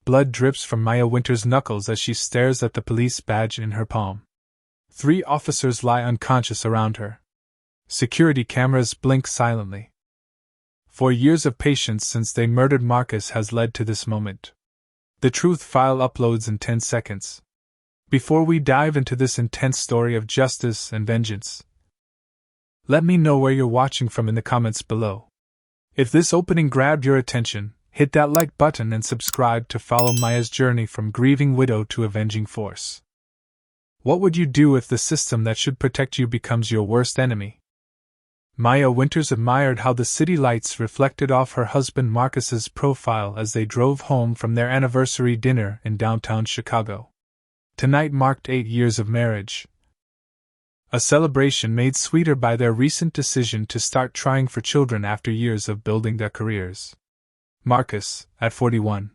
blood drips from Maya Winter's knuckles as she stares at the police badge in her palm. 3 officers lie unconscious around her. Security cameras blink silently. 4 years of patience since they murdered Marcus has led to this moment. The Truth file uploads in 10 seconds. Before we dive into this intense story of justice and vengeance, let me know where you're watching from in the comments below. If this opening grabbed your attention, hit that like button and subscribe to follow Maya's journey from grieving widow to avenging force. What would you do if the system that should protect you becomes your worst enemy? Maya Winters admired how the city lights reflected off her husband Marcus's profile as they drove home from their anniversary dinner in downtown Chicago. Tonight marked 8 years of marriage. A celebration made sweeter by their recent decision to start trying for children after years of building their careers. Marcus, at 41,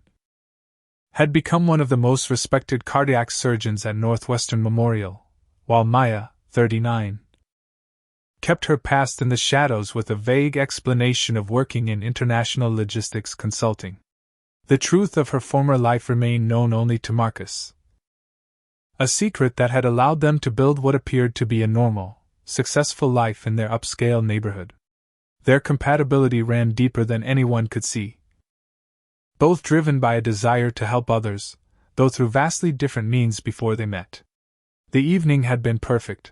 had become one of the most respected cardiac surgeons at Northwestern Memorial, while Maya, 39, kept her past in the shadows with a vague explanation of working in international logistics consulting. The truth of her former life remained known only to Marcus. A secret that had allowed them to build what appeared to be a normal, successful life in their upscale neighborhood. Their compatibility ran deeper than anyone could see. Both driven by a desire to help others, though through vastly different means before they met. The evening had been perfect.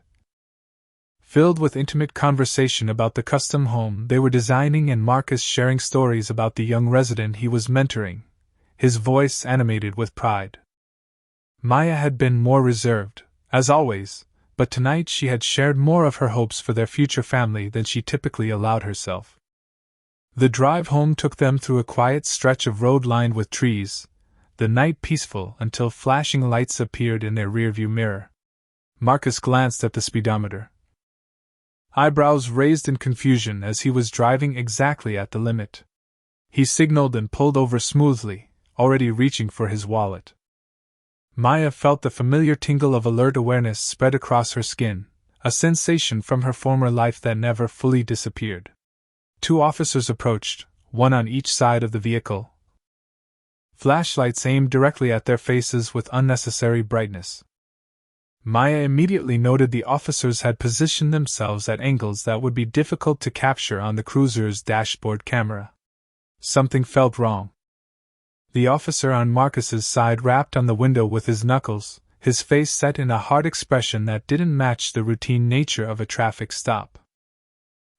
Filled with intimate conversation about the custom home they were designing and Marcus sharing stories about the young resident he was mentoring, his voice animated with pride. Maya had been more reserved, as always, but tonight she had shared more of her hopes for their future family than she typically allowed herself. The drive home took them through a quiet stretch of road lined with trees, the night peaceful until flashing lights appeared in their rearview mirror. Marcus glanced at the speedometer, eyebrows raised in confusion as he was driving exactly at the limit. He signaled and pulled over smoothly, already reaching for his wallet. Maya felt the familiar tingle of alert awareness spread across her skin, a sensation from her former life that never fully disappeared. 2 officers approached, one on each side of the vehicle. Flashlights aimed directly at their faces with unnecessary brightness. Maya immediately noted the officers had positioned themselves at angles that would be difficult to capture on the cruiser's dashboard camera. Something felt wrong. The officer on Marcus's side rapped on the window with his knuckles, his face set in a hard expression that didn't match the routine nature of a traffic stop.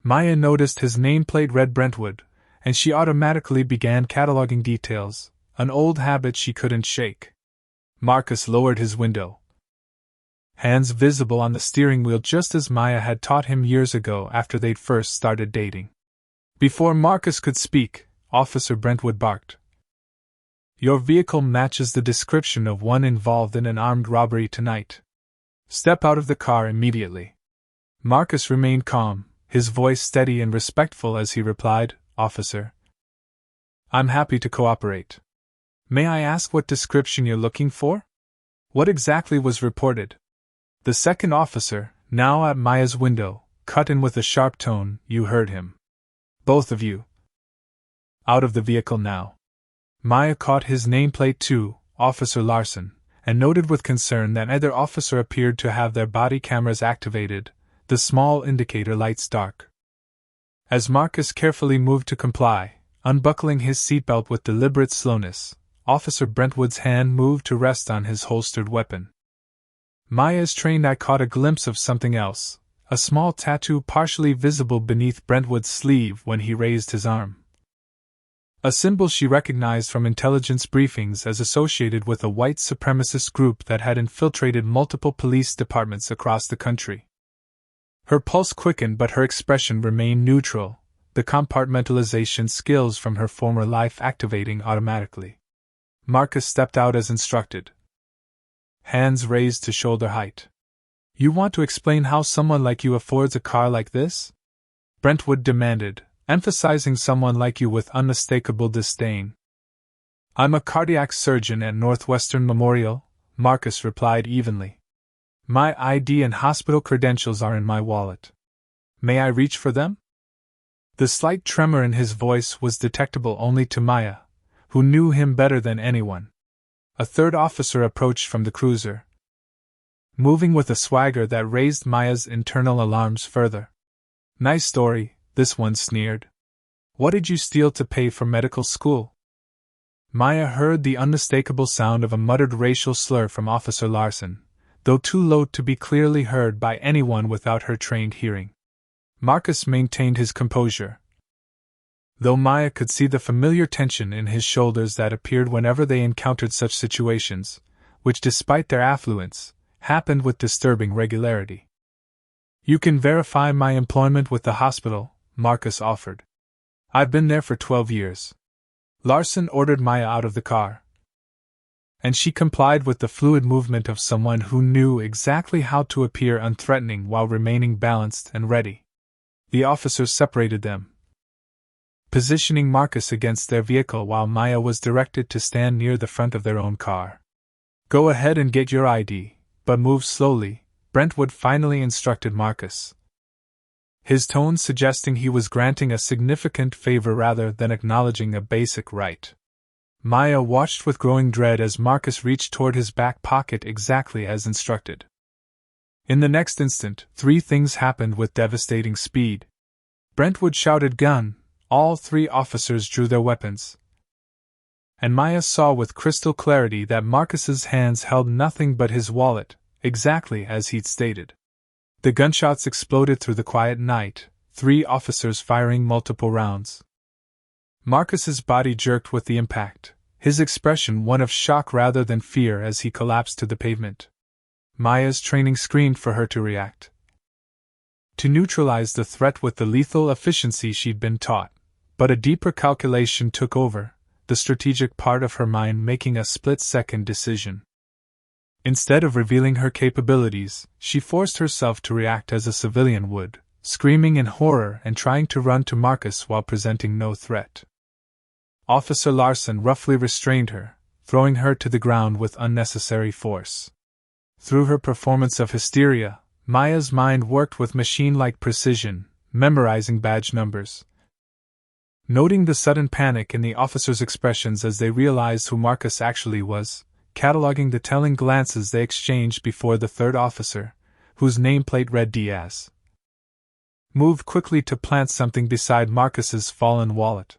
Maya noticed his nameplate read Brentwood, and she automatically began cataloging details, an old habit she couldn't shake. Marcus lowered his window, hands visible on the steering wheel just as Maya had taught him years ago after they'd first started dating. Before Marcus could speak, Officer Brentwood barked. "Your vehicle matches the description of one involved in an armed robbery tonight. Step out of the car immediately." Marcus remained calm, his voice steady and respectful as he replied, "Officer, I'm happy to cooperate. May I ask what description you're looking for? What exactly was reported?" The second officer, now at Maya's window, cut in with a sharp tone. "You heard him. Both of you. Out of the vehicle now." Maya caught his nameplate too, Officer Larson, and noted with concern that neither officer appeared to have their body cameras activated, the small indicator lights dark. As Marcus carefully moved to comply, unbuckling his seatbelt with deliberate slowness, Officer Brentwood's hand moved to rest on his holstered weapon. Maya's trained eye caught a glimpse of something else, a small tattoo partially visible beneath Brentwood's sleeve when he raised his arm. A symbol she recognized from intelligence briefings as associated with a white supremacist group that had infiltrated multiple police departments across the country. Her pulse quickened, but her expression remained neutral, the compartmentalization skills from her former life activating automatically. Marcus stepped out as instructed, hands raised to shoulder height. "You want to explain how someone like you affords a car like this?" Brentwood demanded, emphasizing someone like you with unmistakable disdain. "I'm a cardiac surgeon at Northwestern Memorial," Marcus replied evenly. "My ID and hospital credentials are in my wallet. May I reach for them?" The slight tremor in his voice was detectable only to Maya, who knew him better than anyone. A third officer approached from the cruiser, moving with a swagger that raised Maya's internal alarms further. "Nice story," this one sneered. "What did you steal to pay for medical school?" Maya heard the unmistakable sound of a muttered racial slur from Officer Larson, though too low to be clearly heard by anyone without her trained hearing. Marcus maintained his composure, though Maya could see the familiar tension in his shoulders that appeared whenever they encountered such situations, which, despite their affluence, happened with disturbing regularity. "You can verify my employment with the hospital," Marcus offered. "I've been there for 12 years. Larson ordered Maya out of the car, and she complied with the fluid movement of someone who knew exactly how to appear unthreatening while remaining balanced and ready. The officers separated them, positioning Marcus against their vehicle while Maya was directed to stand near the front of their own car. "Go ahead and get your ID, but move slowly," Brentwood finally instructed Marcus, his tone suggesting he was granting a significant favor rather than acknowledging a basic right. Maya watched with growing dread as Marcus reached toward his back pocket exactly as instructed. In the next instant, three things happened with devastating speed. Brentwood shouted, "Gun!" All three officers drew their weapons, and Maya saw with crystal clarity that Marcus's hands held nothing but his wallet, exactly as he'd stated. The gunshots exploded through the quiet night, three officers firing multiple rounds. Marcus's body jerked with the impact, his expression one of shock rather than fear as he collapsed to the pavement. Maya's training screamed for her to react, to neutralize the threat with the lethal efficiency she'd been taught, but a deeper calculation took over, the strategic part of her mind making a split-second decision. Instead of revealing her capabilities, she forced herself to react as a civilian would, screaming in horror and trying to run to Marcus while presenting no threat. Officer Larson roughly restrained her, throwing her to the ground with unnecessary force. Through her performance of hysteria, Maya's mind worked with machine-like precision, memorizing badge numbers, noting the sudden panic in the officers' expressions as they realized who Marcus actually was, cataloging the telling glances they exchanged before the third officer, whose nameplate read Diaz, moved quickly to plant something beside Marcus's fallen wallet.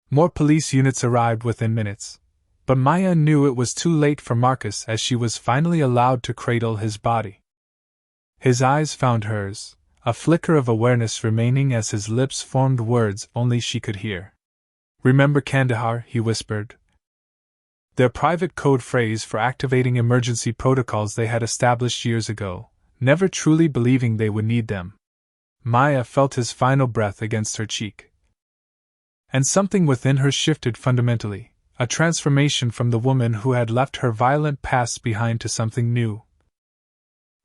More police units arrived within minutes, but Maya knew it was too late for Marcus as she was finally allowed to cradle his body. His eyes found hers, a flicker of awareness remaining as his lips formed words only she could hear. "Remember Kandahar," he whispered, their private code phrase for activating emergency protocols they had established years ago, never truly believing they would need them. Maya felt his final breath against her cheek, and something within her shifted fundamentally, a transformation from the woman who had left her violent past behind to something new.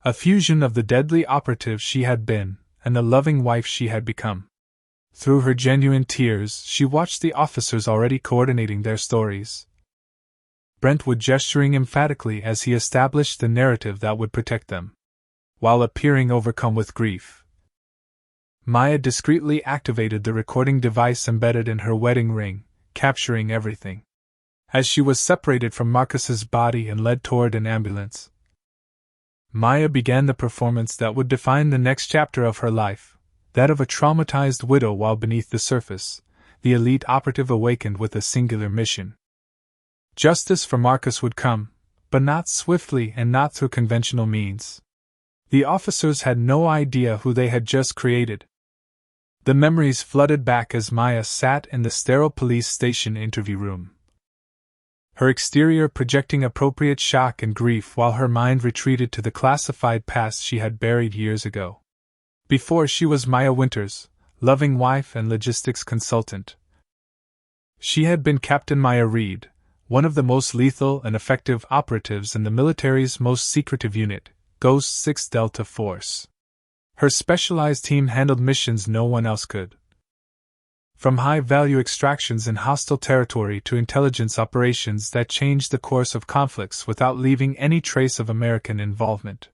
A fusion of the deadly operative she had been, and the loving wife she had become. Through her genuine tears, she watched the officers already coordinating their stories, Brentwood gesturing emphatically as he established the narrative that would protect them, while appearing overcome with grief. Maya discreetly activated the recording device embedded in her wedding ring, capturing everything. As she was separated from Marcus's body and led toward an ambulance, Maya began the performance that would define the next chapter of her life, that of a traumatized widow while beneath the surface, the elite operative awakened with a singular mission. Justice for Marcus would come, but not swiftly and not through conventional means. The officers had no idea who they had just created. The memories flooded back as Maya sat in the sterile police station interview room, her exterior projecting appropriate shock and grief while her mind retreated to the classified past she had buried years ago. Before she was Maya Winters, loving wife and logistics consultant. She had been Captain Maya Reed, one of the most lethal and effective operatives in the military's most secretive unit, Ghost 6 Delta Force. Her specialized team handled missions no one else could. From high-value extractions in hostile territory to intelligence operations that changed the course of conflicts without leaving any trace of American involvement.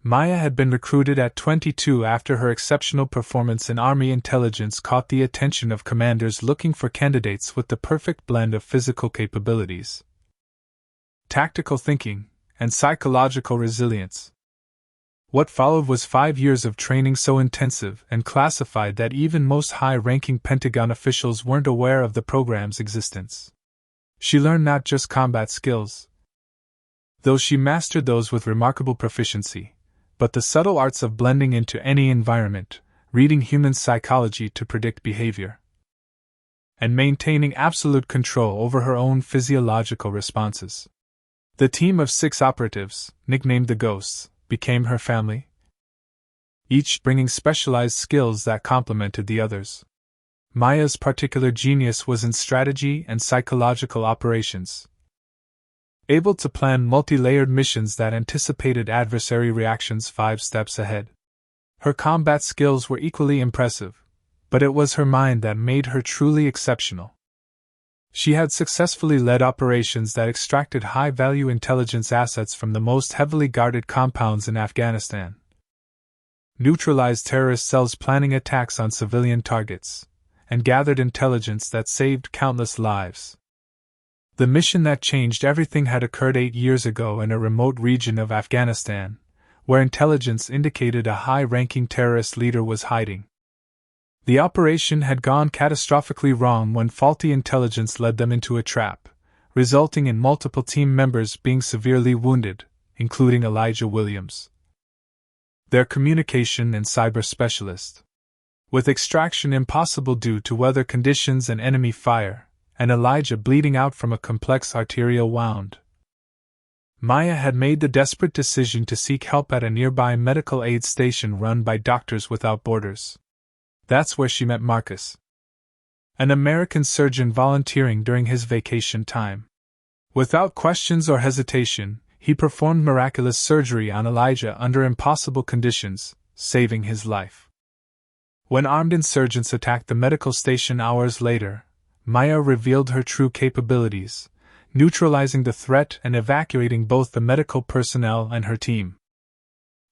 Maya had been recruited at 22 after her exceptional performance in Army intelligence caught the attention of commanders looking for candidates with the perfect blend of physical capabilities, tactical thinking, and psychological resilience. What followed was 5 years of training so intensive and classified that even most high-ranking Pentagon officials weren't aware of the program's existence. She learned not just combat skills, though she mastered those with remarkable proficiency, but the subtle arts of blending into any environment, reading human psychology to predict behavior, and maintaining absolute control over her own physiological responses. The team of 6 operatives, nicknamed the Ghosts, became her family, each bringing specialized skills that complemented the others. Maya's particular genius was in strategy and psychological operations, able to plan multi-layered missions that anticipated adversary reactions 5 steps ahead. Her combat skills were equally impressive, but it was her mind that made her truly exceptional. She had successfully led operations that extracted high-value intelligence assets from the most heavily guarded compounds in Afghanistan, neutralized terrorist cells planning attacks on civilian targets, and gathered intelligence that saved countless lives. The mission that changed everything had occurred 8 years ago in a remote region of Afghanistan, where intelligence indicated a high-ranking terrorist leader was hiding. The operation had gone catastrophically wrong when faulty intelligence led them into a trap, resulting in multiple team members being severely wounded, including Elijah Williams, their communication and cyber specialist. With extraction impossible due to weather conditions and enemy fire, and Elijah bleeding out from a complex arterial wound, Maya had made the desperate decision to seek help at a nearby medical aid station run by Doctors Without Borders. That's where she met Marcus, an American surgeon volunteering during his vacation time. Without questions or hesitation, he performed miraculous surgery on Elijah under impossible conditions, saving his life. When armed insurgents attacked the medical station hours later, Maya revealed her true capabilities, neutralizing the threat and evacuating both the medical personnel and her team.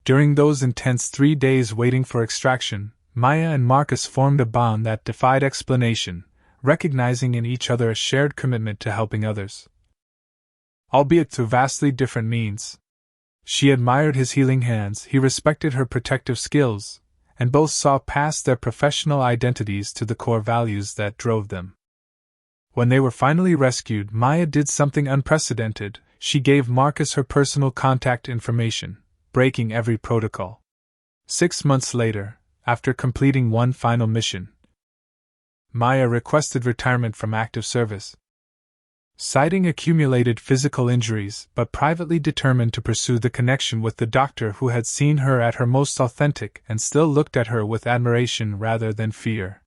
During those intense 3 days waiting for extraction, Maya and Marcus formed a bond that defied explanation, recognizing in each other a shared commitment to helping others, albeit through vastly different means. She admired his healing hands, he respected her protective skills, and both saw past their professional identities to the core values that drove them. When they were finally rescued, Maya did something unprecedented. She gave Marcus her personal contact information, breaking every protocol. 6 months later, after completing one final mission, Maya requested retirement from active service, citing accumulated physical injuries, but privately determined to pursue the connection with the doctor who had seen her at her most authentic and still looked at her with admiration rather than fear.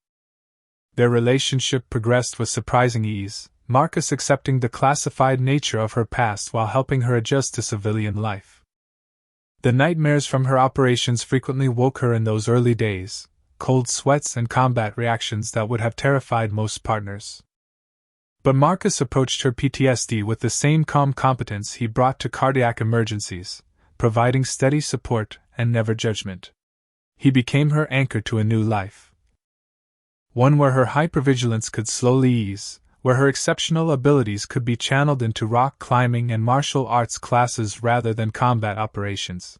Their relationship progressed with surprising ease, Marcus accepting the classified nature of her past while helping her adjust to civilian life. The nightmares from her operations frequently woke her in those early days, cold sweats and combat reactions that would have terrified most partners. But Marcus approached her PTSD with the same calm competence he brought to cardiac emergencies, providing steady support and never judgment. He became her anchor to a new life, one where her hypervigilance could slowly ease, where her exceptional abilities could be channeled into rock climbing and martial arts classes rather than combat operations.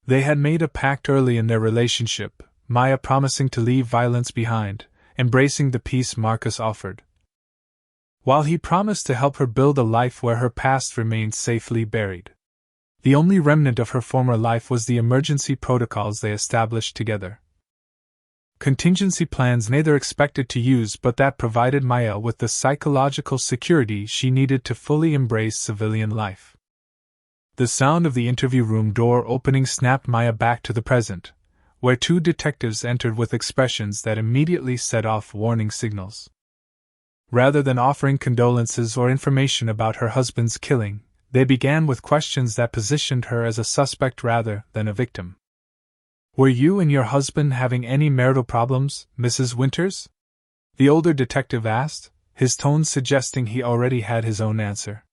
They had made a pact early in their relationship, Maya promising to leave violence behind, embracing the peace Marcus offered, while he promised to help her build a life where her past remained safely buried. The only remnant of her former life was the emergency protocols they established together. Contingency plans neither expected to use but that provided Maya with the psychological security she needed to fully embrace civilian life. The sound of the interview room door opening snapped Maya back to the present, where 2 detectives entered with expressions that immediately set off warning signals. Rather than offering condolences or information about her husband's killing, they began with questions that positioned her as a suspect rather than a victim. "Were you and your husband having any marital problems, Mrs. Winters?" the older detective asked, his tone suggesting he already had his own answer.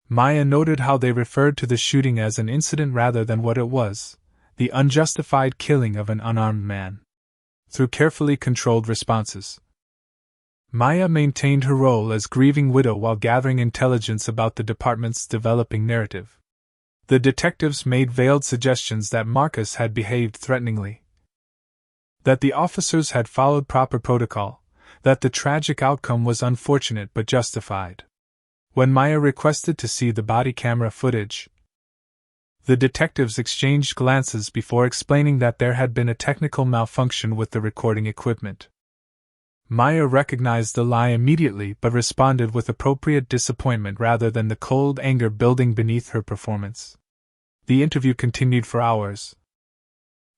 Maya noted how they referred to the shooting as an incident rather than what it was, the unjustified killing of an unarmed man, through carefully controlled responses. Maya maintained her role as grieving widow while gathering intelligence about the department's developing narrative. The detectives made veiled suggestions that Marcus had behaved threateningly, that the officers had followed proper protocol, that the tragic outcome was unfortunate but justified. When Maya requested to see the body camera footage, the detectives exchanged glances before explaining that there had been a technical malfunction with the recording equipment. Maya recognized the lie immediately but responded with appropriate disappointment rather than the cold anger building beneath her performance. The interview continued for hours.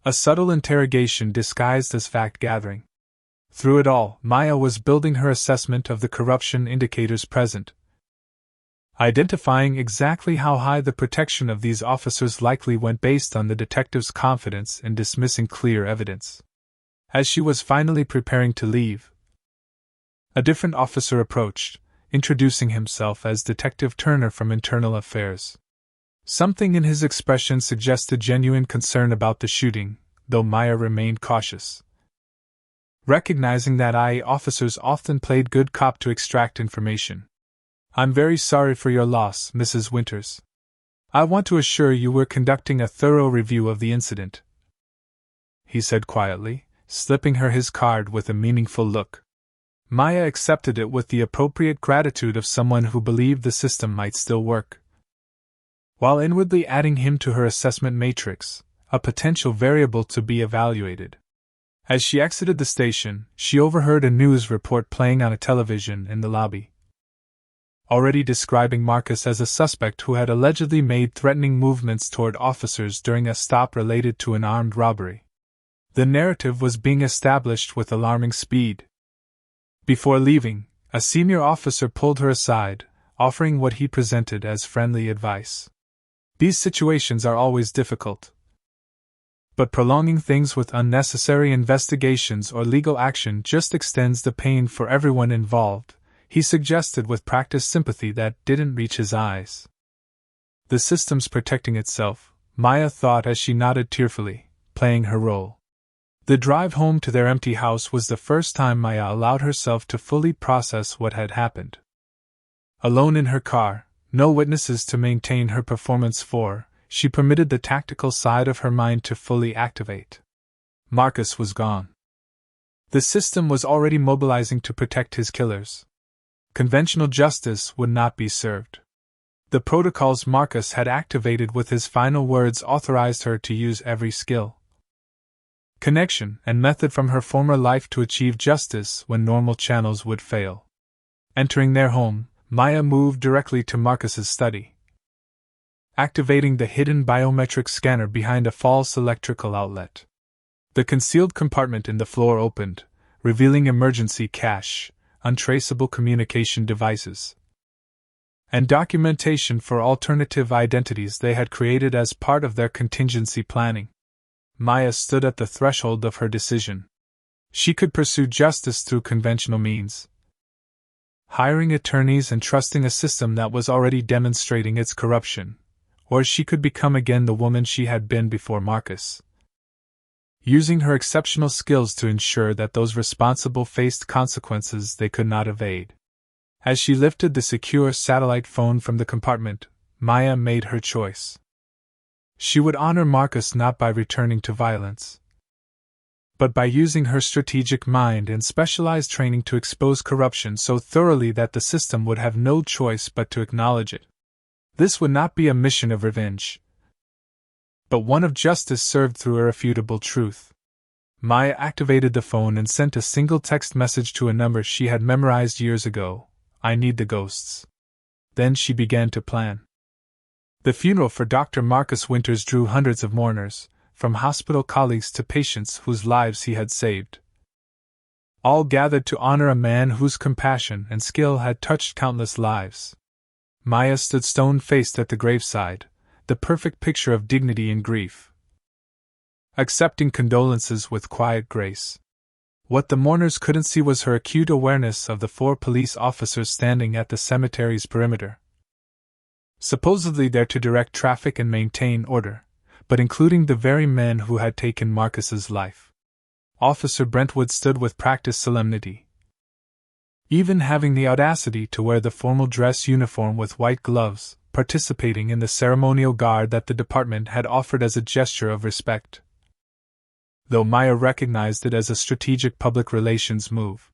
A subtle interrogation disguised as fact-gathering. Through it all, Maya was building her assessment of the corruption indicators present, identifying exactly how high the protection of these officers likely went based on the detective's confidence in dismissing clear evidence. As she was finally preparing to leave, a different officer approached, introducing himself as Detective Turner from Internal Affairs. Something in his expression suggested genuine concern about the shooting, though Maya remained cautious. Recognizing that IA officers often played good cop to extract information. "I'm very sorry for your loss, Mrs. Winters. I want to assure you we're conducting a thorough review of the incident," he said quietly, slipping her his card with a meaningful look. Maya accepted it with the appropriate gratitude of someone who believed the system might still work, while inwardly adding him to her assessment matrix, a potential variable to be evaluated. As she exited the station, she overheard a news report playing on a television in the lobby, already describing Marcus as a suspect who had allegedly made threatening movements toward officers during a stop related to an armed robbery. The narrative was being established with alarming speed. Before leaving, a senior officer pulled her aside, offering what he presented as friendly advice. "These situations are always difficult, but prolonging things with unnecessary investigations or legal action just extends the pain for everyone involved," he suggested with practiced sympathy that didn't reach his eyes. "The system's protecting itself," Maya thought as she nodded tearfully, playing her role. The drive home to their empty house was the first time Maya allowed herself to fully process what had happened. Alone in her car, no witnesses to maintain her performance for, she permitted the tactical side of her mind to fully activate. Marcus was gone. The system was already mobilizing to protect his killers. Conventional justice would not be served. The protocols Marcus had activated with his final words authorized her to use every skill, connection, and method from her former life to achieve justice when normal channels would fail. Entering their home, Maya moved directly to Marcus's study, activating the hidden biometric scanner behind a false electrical outlet. The concealed compartment in the floor opened, revealing emergency cache, untraceable communication devices, and documentation for alternative identities they had created as part of their contingency planning. Maya stood at the threshold of her decision. She could pursue justice through conventional means, hiring attorneys and trusting a system that was already demonstrating its corruption, or she could become again the woman she had been before Marcus, using her exceptional skills to ensure that those responsible faced consequences they could not evade. As she lifted the secure satellite phone from the compartment, Maya made her choice. She would honor Marcus not by returning to violence, but by using her strategic mind and specialized training to expose corruption so thoroughly that the system would have no choice but to acknowledge it. This would not be a mission of revenge, but one of justice served through irrefutable truth. Maya activated the phone and sent a single text message to a number she had memorized years ago: "I need the ghosts." Then she began to plan. The funeral for Dr. Marcus Winters drew hundreds of mourners, from hospital colleagues to patients whose lives he had saved. All gathered to honor a man whose compassion and skill had touched countless lives. Maya stood stone-faced at the graveside, the perfect picture of dignity in grief, accepting condolences with quiet grace. What the mourners couldn't see was her acute awareness of the 4 police officers standing at the cemetery's perimeter, supposedly there to direct traffic and maintain order, but including the very men who had taken Marcus's life. Officer Brentwood stood with practiced solemnity, even having the audacity to wear the formal dress uniform with white gloves, participating in the ceremonial guard that the department had offered as a gesture of respect. Though Maya recognized it as a strategic public relations move.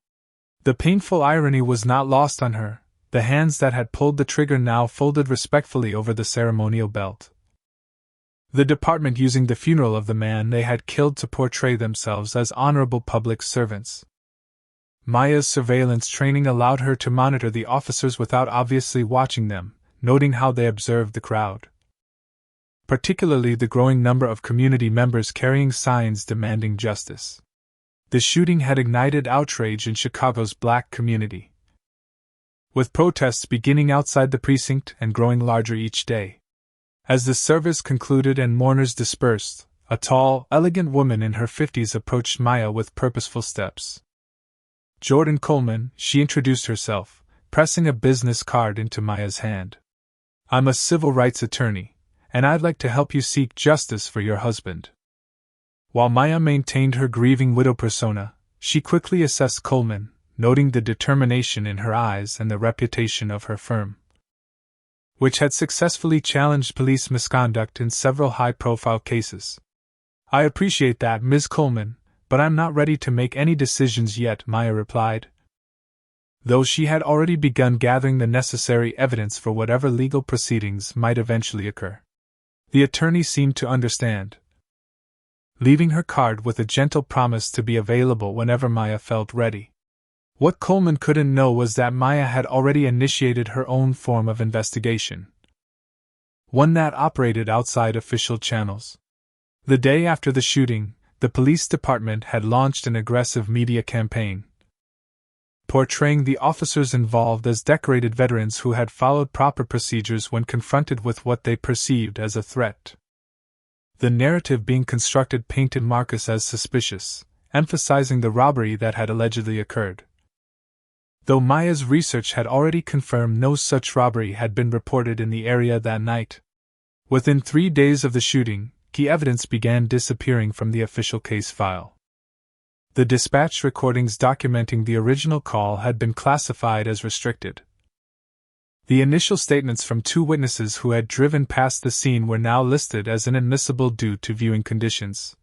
The painful irony was not lost on her. The hands that had pulled the trigger now folded respectfully over the ceremonial belt. The department using the funeral of the man they had killed to portray themselves as honorable public servants. Maya's surveillance training allowed her to monitor the officers without obviously watching them, noting how they observed the crowd. Particularly the growing number of community members carrying signs demanding justice. The shooting had ignited outrage in Chicago's black community, with protests beginning outside the precinct and growing larger each day. As the service concluded and mourners dispersed, a tall, elegant woman in her 50s approached Maya with purposeful steps. "Jordan Coleman," she introduced herself, pressing a business card into Maya's hand. "I'm a civil rights attorney, and I'd like to help you seek justice for your husband." While Maya maintained her grieving widow persona, she quickly assessed Coleman, noting the determination in her eyes and the reputation of her firm, which had successfully challenged police misconduct in several high-profile cases. "I appreciate that, Ms. Coleman, but I'm not ready to make any decisions yet," Maya replied. Though she had already begun gathering the necessary evidence for whatever legal proceedings might eventually occur. The attorney seemed to understand, leaving her card with a gentle promise to be available whenever Maya felt ready. What Coleman couldn't know was that Maya had already initiated her own form of investigation, one that operated outside official channels. The day after the shooting, the police department had launched an aggressive media campaign, portraying the officers involved as decorated veterans who had followed proper procedures when confronted with what they perceived as a threat. The narrative being constructed painted Marcus as suspicious, emphasizing the robbery that had allegedly occurred. Though Maya's research had already confirmed no such robbery had been reported in the area that night. Within 3 days of the shooting, key evidence began disappearing from the official case file. The dispatch recordings documenting the original call had been classified as restricted. The initial statements from 2 witnesses who had driven past the scene were now listed as inadmissible due to viewing conditions.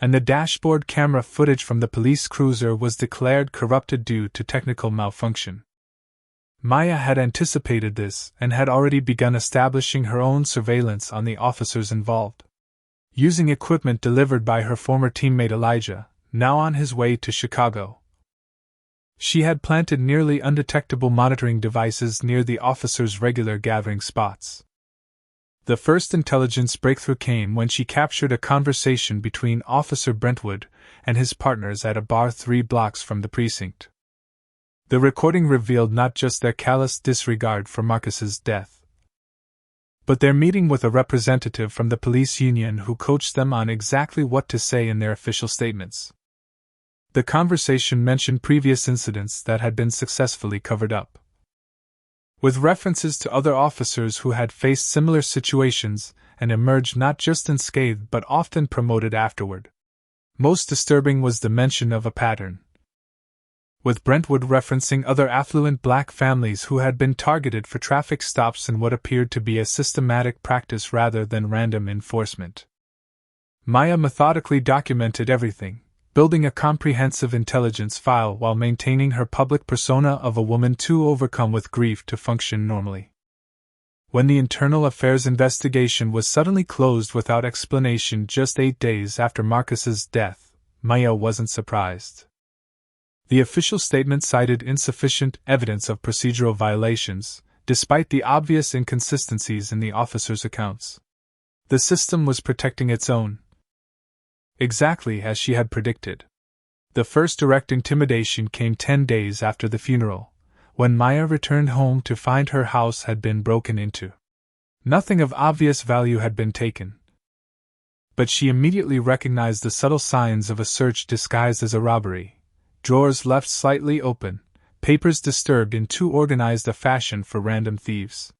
And the dashboard camera footage from the police cruiser was declared corrupted due to technical malfunction. Maya had anticipated this and had already begun establishing her own surveillance on the officers involved. Using equipment delivered by her former teammate Elijah, now on his way to Chicago, she had planted nearly undetectable monitoring devices near the officers' regular gathering spots. The first intelligence breakthrough came when she captured a conversation between Officer Brentwood and his partners at a bar 3 blocks from the precinct. The recording revealed not just their callous disregard for Marcus's death, but their meeting with a representative from the police union who coached them on exactly what to say in their official statements. The conversation mentioned previous incidents that had been successfully covered up, with references to other officers who had faced similar situations and emerged not just unscathed but often promoted afterward. Most disturbing was the mention of a pattern, with Brentwood referencing other affluent black families who had been targeted for traffic stops in what appeared to be a systematic practice rather than random enforcement. Maya methodically documented everything, building a comprehensive intelligence file while maintaining her public persona of a woman too overcome with grief to function normally. When the internal affairs investigation was suddenly closed without explanation just 8 days after Marcus's death, Maya wasn't surprised. The official statement cited insufficient evidence of procedural violations, despite the obvious inconsistencies in the officers' accounts. The system was protecting its own, exactly as she had predicted. The first direct intimidation came 10 days after the funeral, when Maya returned home to find her house had been broken into. Nothing of obvious value had been taken, but she immediately recognized the subtle signs of a search disguised as a robbery: drawers left slightly open, papers disturbed in too organized a fashion for random thieves.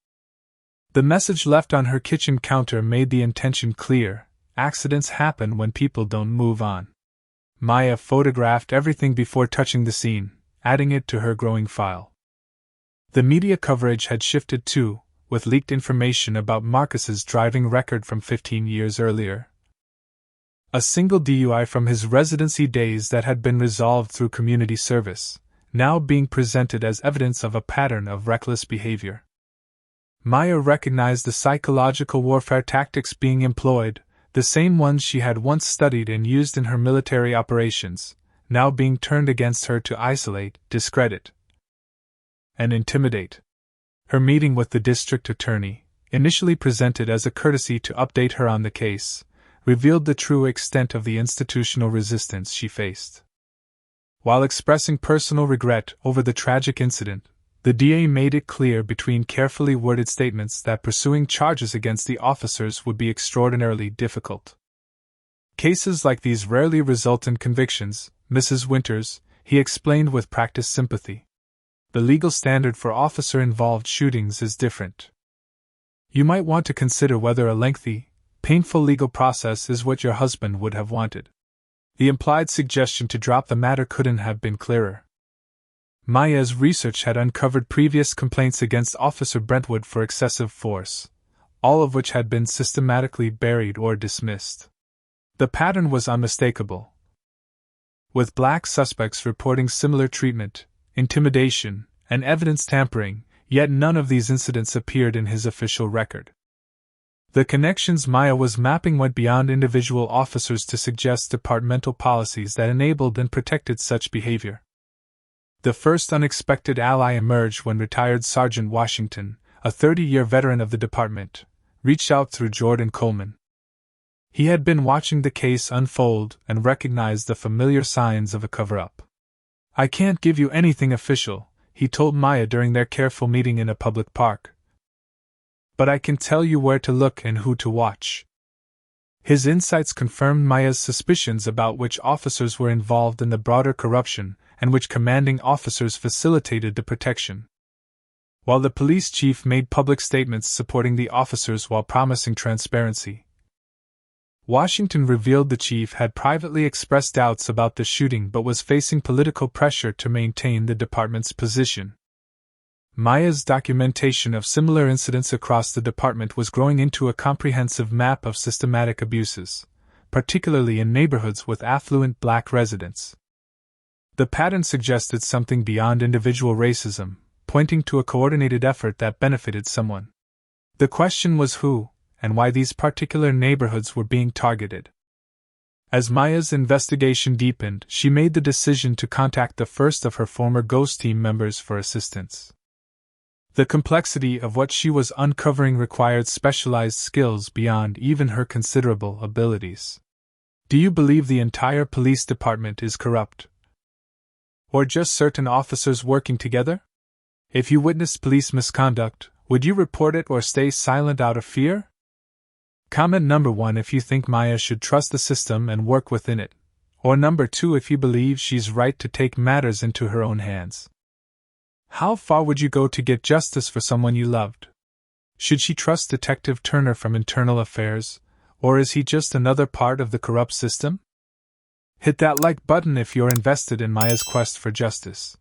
The message left on her kitchen counter made the intention clear: accidents happen when people don't move on. Maya photographed everything before touching the scene, adding it to her growing file. The media coverage had shifted too, with leaked information about Marcus's driving record from 15 years earlier. A single DUI from his residency days that had been resolved through community service, now being presented as evidence of a pattern of reckless behavior. Maya recognized the psychological warfare tactics being employed, the same ones she had once studied and used in her military operations, now being turned against her to isolate, discredit, and intimidate. Her meeting with the district attorney, initially presented as a courtesy to update her on the case, revealed the true extent of the institutional resistance she faced. While expressing personal regret over the tragic incident, the DA made it clear between carefully worded statements that pursuing charges against the officers would be extraordinarily difficult. Cases like these rarely result in convictions, Mrs. Winters, he explained with practiced sympathy. The legal standard for officer-involved shootings is different. You might want to consider whether a lengthy, painful legal process is what your husband would have wanted. The implied suggestion to drop the matter couldn't have been clearer. Maya's research had uncovered previous complaints against Officer Brentwood for excessive force, all of which had been systematically buried or dismissed. The pattern was unmistakable, with black suspects reporting similar treatment, intimidation, and evidence tampering, yet none of these incidents appeared in his official record. The connections Maya was mapping went beyond individual officers to suggest departmental policies that enabled and protected such behavior. The first unexpected ally emerged when retired Sergeant Washington, a 30-year veteran of the department, reached out through Jordan Coleman. He had been watching the case unfold and recognized the familiar signs of a cover-up. "I can't give you anything official," he told Maya during their careful meeting in a public park. "But I can tell you where to look and who to watch." His insights confirmed Maya's suspicions about which officers were involved in the broader corruption and which commanding officers facilitated the protection. While the police chief made public statements supporting the officers while promising transparency, Washington revealed the chief had privately expressed doubts about the shooting but was facing political pressure to maintain the department's position. Maya's documentation of similar incidents across the department was growing into a comprehensive map of systematic abuses, particularly in neighborhoods with affluent black residents. The pattern suggested something beyond individual racism, pointing to a coordinated effort that benefited someone. The question was who, and why these particular neighborhoods were being targeted. As Maya's investigation deepened, she made the decision to contact the first of her former Ghost Team members for assistance. The complexity of what she was uncovering required specialized skills beyond even her considerable abilities. "Do you believe the entire police department is corrupt? Or just certain officers working together? If you witnessed police misconduct, would you report it or stay silent out of fear?" Comment number 1 if you think Maya should trust the system and work within it, or number 2 if you believe she's right to take matters into her own hands. How far would you go to get justice for someone you loved? Should she trust Detective Turner from Internal Affairs, or is he just another part of the corrupt system? Hit that like button if you're invested in Maya's quest for justice.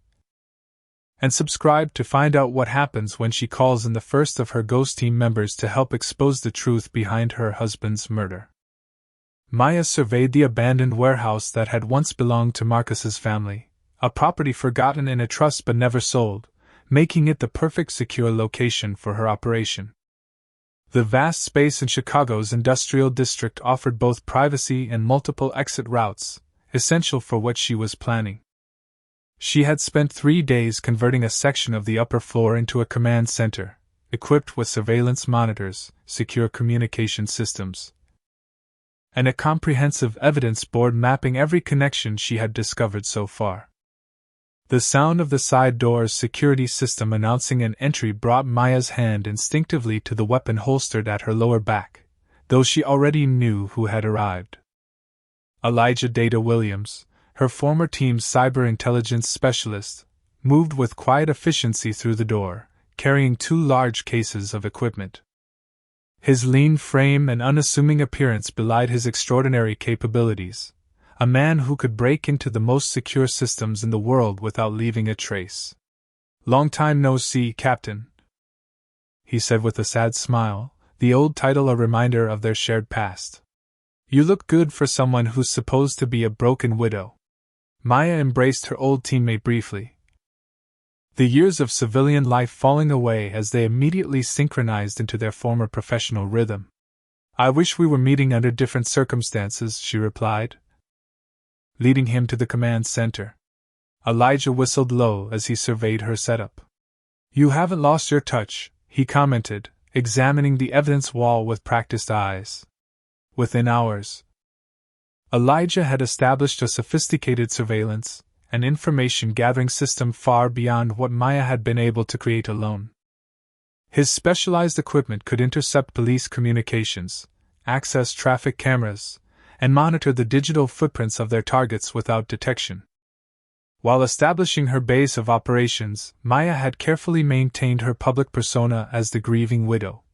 And subscribe to find out what happens when she calls in the first of her Ghost Team members to help expose the truth behind her husband's murder. Maya surveyed the abandoned warehouse that had once belonged to Marcus's family, a property forgotten in a trust but never sold, making it the perfect secure location for her operation. The vast space in Chicago's industrial district offered both privacy and multiple exit routes, essential for what she was planning. She had spent 3 days converting a section of the upper floor into a command center, equipped with surveillance monitors, secure communication systems, and a comprehensive evidence board mapping every connection she had discovered so far. The sound of the side door's security system announcing an entry brought Maya's hand instinctively to the weapon holstered at her lower back, though she already knew who had arrived. Elijah Data Williams, her former team's cyber intelligence specialist, moved with quiet efficiency through the door, carrying 2 large cases of equipment. His lean frame and unassuming appearance belied his extraordinary capabilities, a man who could break into the most secure systems in the world without leaving a trace. "Long time no see, Captain," he said with a sad smile, the old title a reminder of their shared past. "You look good for someone who's supposed to be a broken widow." Maya embraced her old teammate briefly, the years of civilian life falling away as they immediately synchronized into their former professional rhythm. "I wish we were meeting under different circumstances," she replied, leading him to the command center. Elijah whistled low as he surveyed her setup. "You haven't lost your touch," he commented, examining the evidence wall with practiced eyes. Within hours, Elijah had established a sophisticated surveillance and information-gathering system far beyond what Maya had been able to create alone. His specialized equipment could intercept police communications, access traffic cameras, and monitor the digital footprints of their targets without detection. While establishing her base of operations, Maya had carefully maintained her public persona as the grieving widow,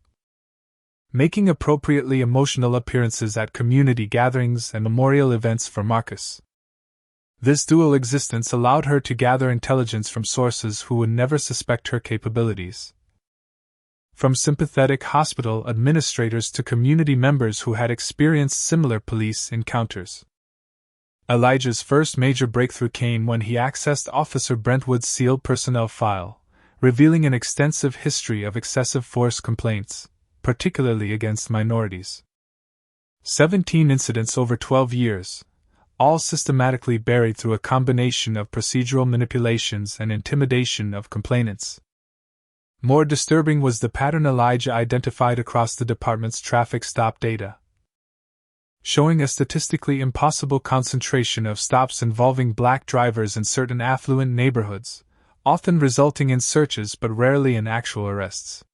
making appropriately emotional appearances at community gatherings and memorial events for Marcus. This dual existence allowed her to gather intelligence from sources who would never suspect her capabilities. From sympathetic hospital administrators to community members who had experienced similar police encounters. Elijah's first major breakthrough came when he accessed Officer Brentwood's sealed personnel file, revealing an extensive history of excessive force complaints, particularly against minorities. 17 incidents over 12 years, all systematically buried through a combination of procedural manipulations and intimidation of complainants. More disturbing was the pattern Elijah identified across the department's traffic stop data, showing a statistically impossible concentration of stops involving black drivers in certain affluent neighborhoods, often resulting in searches but rarely in actual arrests.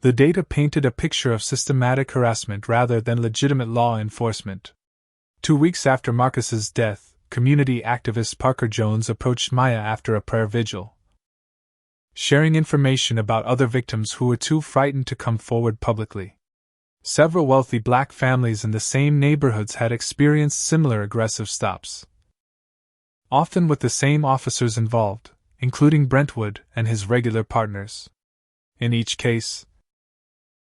The data painted a picture of systematic harassment rather than legitimate law enforcement. 2 weeks after Marcus's death, community activist Parker Jones approached Maya after a prayer vigil, sharing information about other victims who were too frightened to come forward publicly. Several wealthy black families in the same neighborhoods had experienced similar aggressive stops, often with the same officers involved, including Brentwood and his regular partners. In each case,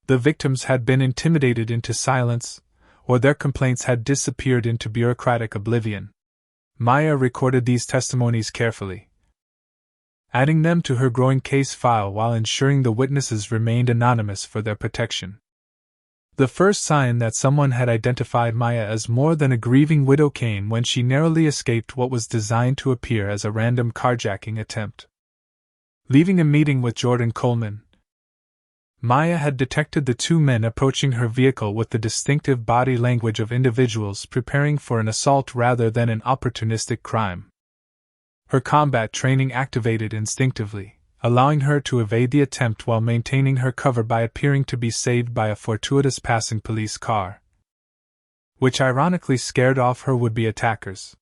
the victims had been intimidated into silence, or their complaints had disappeared into bureaucratic oblivion. Maya recorded these testimonies carefully, adding them to her growing case file while ensuring the witnesses remained anonymous for their protection. The first sign that someone had identified Maya as more than a grieving widow came when she narrowly escaped what was designed to appear as a random carjacking attempt. Leaving a meeting with Jordan Coleman, Maya had detected the two men approaching her vehicle with the distinctive body language of individuals preparing for an assault rather than an opportunistic crime. Her combat training activated instinctively, allowing her to evade the attempt while maintaining her cover by appearing to be saved by a fortuitous passing police car, which ironically scared off her would-be attackers.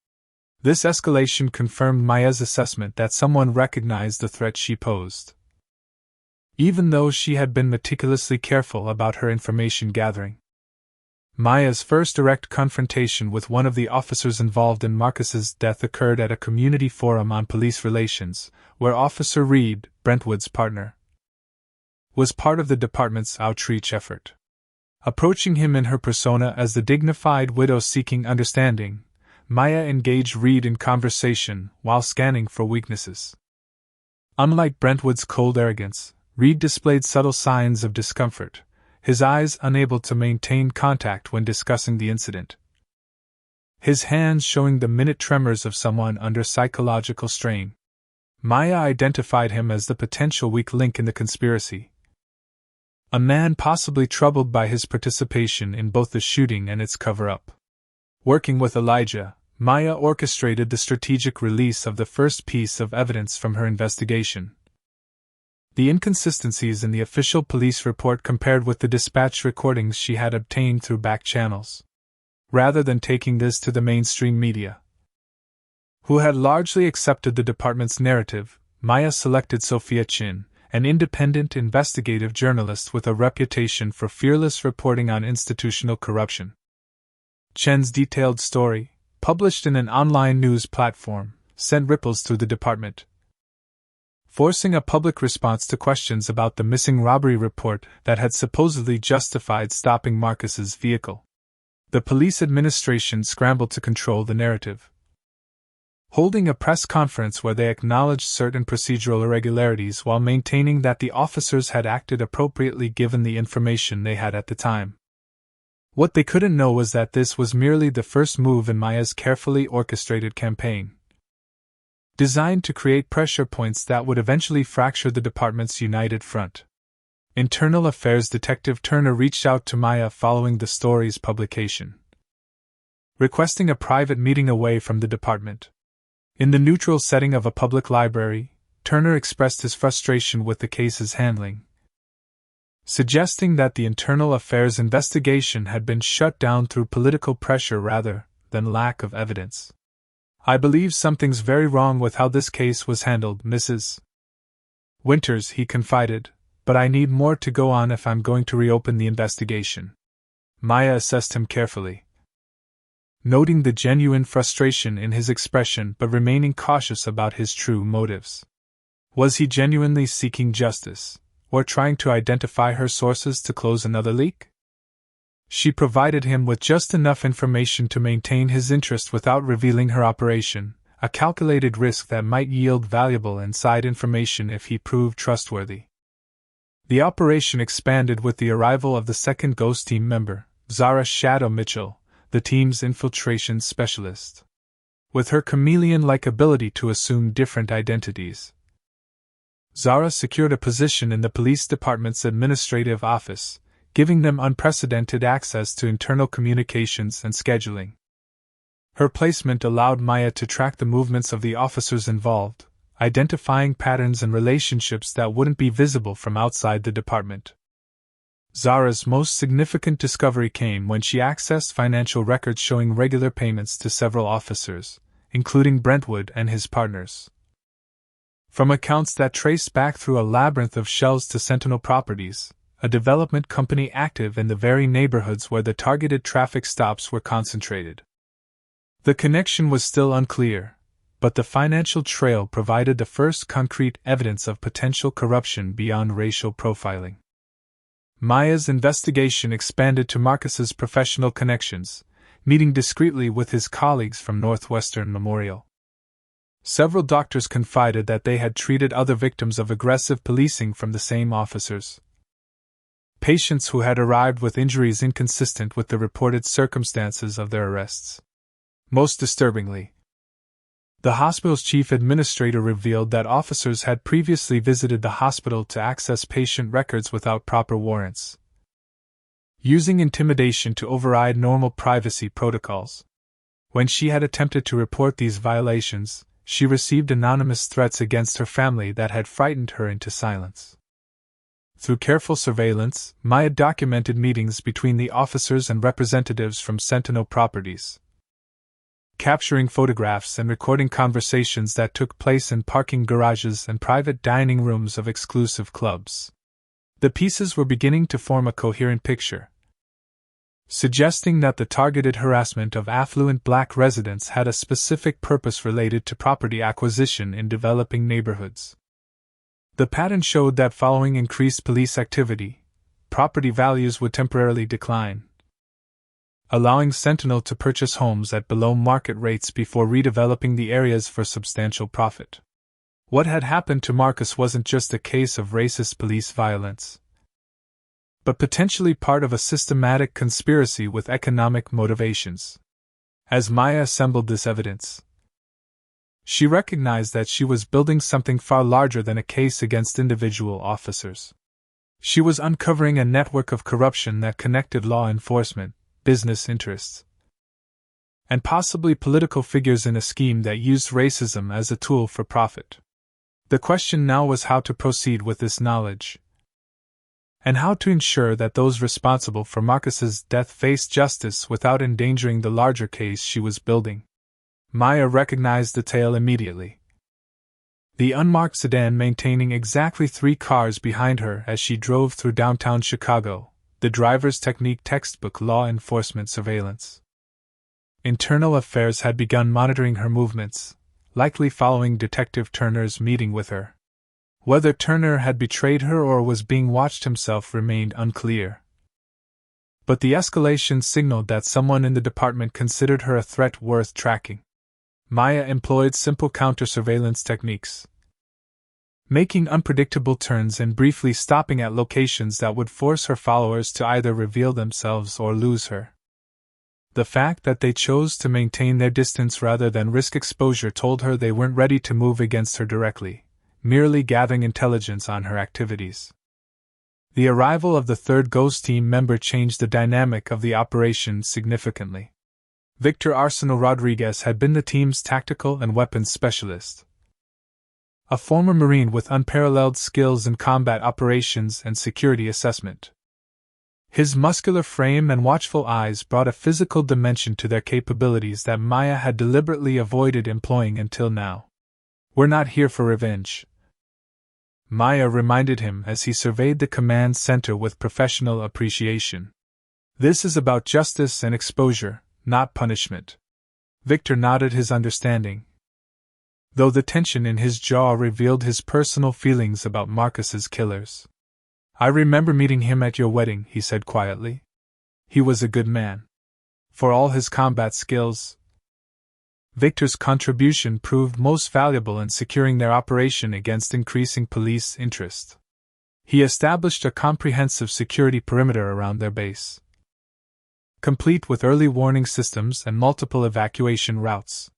This escalation confirmed Maya's assessment that someone recognized the threat she posed, even though she had been meticulously careful about her information gathering. Maya's first direct confrontation with one of the officers involved in Marcus's death occurred at a community forum on police relations, where Officer Reed, Brentwood's partner, was part of the department's outreach effort. Approaching him in her persona as the dignified widow seeking understanding, Maya engaged Reed in conversation while scanning for weaknesses. Unlike Brentwood's cold arrogance, Reed displayed subtle signs of discomfort, his eyes unable to maintain contact when discussing the incident, his hands showing the minute tremors of someone under psychological strain. Maya identified him as the potential weak link in the conspiracy, a man possibly troubled by his participation in both the shooting and its cover-up. Working with Elijah, Maya orchestrated the strategic release of the first piece of evidence from her investigation. The inconsistencies in the official police report compared with the dispatch recordings she had obtained through back channels. Rather than taking this to the mainstream media, who had largely accepted the department's narrative, Maya selected Sophia Chin, an independent investigative journalist with a reputation for fearless reporting on institutional corruption. Chen's detailed story, published in an online news platform, sent ripples through the department, forcing a public response to questions about the missing robbery report that had supposedly justified stopping Marcus's vehicle. The police administration scrambled to control the narrative, holding a press conference where they acknowledged certain procedural irregularities while maintaining that the officers had acted appropriately given the information they had at the time. What they couldn't know was that this was merely the first move in Maya's carefully orchestrated campaign, designed to create pressure points that would eventually fracture the department's united front. Internal Affairs Detective Turner reached out to Maya following the story's publication, requesting a private meeting away from the department. In the neutral setting of a public library, Turner expressed his frustration with the case's handling, suggesting that the internal affairs investigation had been shut down through political pressure rather than lack of evidence. "I believe something's very wrong with how this case was handled, Mrs. Winters," he confided, "but I need more to go on if I'm going to reopen the investigation." Maya assessed him carefully, noting the genuine frustration in his expression but remaining cautious about his true motives. Was he genuinely seeking justice, or trying to identify her sources to close another leak? She provided him with just enough information to maintain his interest without revealing her operation, a calculated risk that might yield valuable inside information if he proved trustworthy. The operation expanded with the arrival of the second Ghost Team member, Zara Shadow Mitchell, the team's infiltration specialist. With her chameleon-like ability to assume different identities, Zara secured a position in the police department's administrative office, giving them unprecedented access to internal communications and scheduling. Her placement allowed Maya to track the movements of the officers involved, identifying patterns and relationships that wouldn't be visible from outside the department. Zara's most significant discovery came when she accessed financial records showing regular payments to several officers, including Brentwood and his partners, from accounts that traced back through a labyrinth of shelves to Sentinel Properties, a development company active in the very neighborhoods where the targeted traffic stops were concentrated. The connection was still unclear, but the financial trail provided the first concrete evidence of potential corruption beyond racial profiling. Maya's investigation expanded to Marcus's professional connections, meeting discreetly with his colleagues from Northwestern Memorial. Several doctors confided that they had treated other victims of aggressive policing from the same officers, patients who had arrived with injuries inconsistent with the reported circumstances of their arrests. Most disturbingly, the hospital's chief administrator revealed that officers had previously visited the hospital to access patient records without proper warrants, using intimidation to override normal privacy protocols. When she had attempted to report these violations, she received anonymous threats against her family that had frightened her into silence. Through careful surveillance, Maya documented meetings between the officers and representatives from Sentinel Properties, capturing photographs and recording conversations that took place in parking garages and private dining rooms of exclusive clubs. The pieces were beginning to form a coherent picture, suggesting that the targeted harassment of affluent black residents had a specific purpose related to property acquisition in developing neighborhoods. The pattern showed that following increased police activity, property values would temporarily decline, allowing Sentinel to purchase homes at below-market rates before redeveloping the areas for substantial profit. What had happened to Marcus wasn't just a case of racist police violence, but potentially part of a systematic conspiracy with economic motivations. As Maya assembled this evidence, she recognized that she was building something far larger than a case against individual officers. She was uncovering a network of corruption that connected law enforcement, business interests, and possibly political figures in a scheme that used racism as a tool for profit. The question now was how to proceed with this knowledge, and how to ensure that those responsible for Marcus's death faced justice without endangering the larger case she was building. Maya recognized the tail immediately. The unmarked sedan maintaining exactly 3 cars behind her as she drove through downtown Chicago, the driver's technique textbook law enforcement surveillance. Internal Affairs had begun monitoring her movements, likely following Detective Turner's meeting with her. Whether Turner had betrayed her or was being watched himself remained unclear. But the escalation signaled that someone in the department considered her a threat worth tracking. Maya employed simple counter-surveillance techniques, making unpredictable turns and briefly stopping at locations that would force her followers to either reveal themselves or lose her. The fact that they chose to maintain their distance rather than risk exposure told her they weren't ready to move against her directly, merely gathering intelligence on her activities. The arrival of the third Ghost team member changed the dynamic of the operation significantly. Victor Arsenal Rodriguez had been the team's tactical and weapons specialist. A former Marine with unparalleled skills in combat operations and security assessment. His muscular frame and watchful eyes brought a physical dimension to their capabilities that Maya had deliberately avoided employing until now. "We're not here for revenge," Maya reminded him as he surveyed the command center with professional appreciation. "This is about justice and exposure, not punishment." Victor nodded his understanding, though the tension in his jaw revealed his personal feelings about Marcus's killers. "I remember meeting him at your wedding," he said quietly. "He was a good man. For all his combat skills." Victor's contribution proved most valuable in securing their operation against increasing police interest. He established a comprehensive security perimeter around their base, complete with early warning systems and multiple evacuation routes.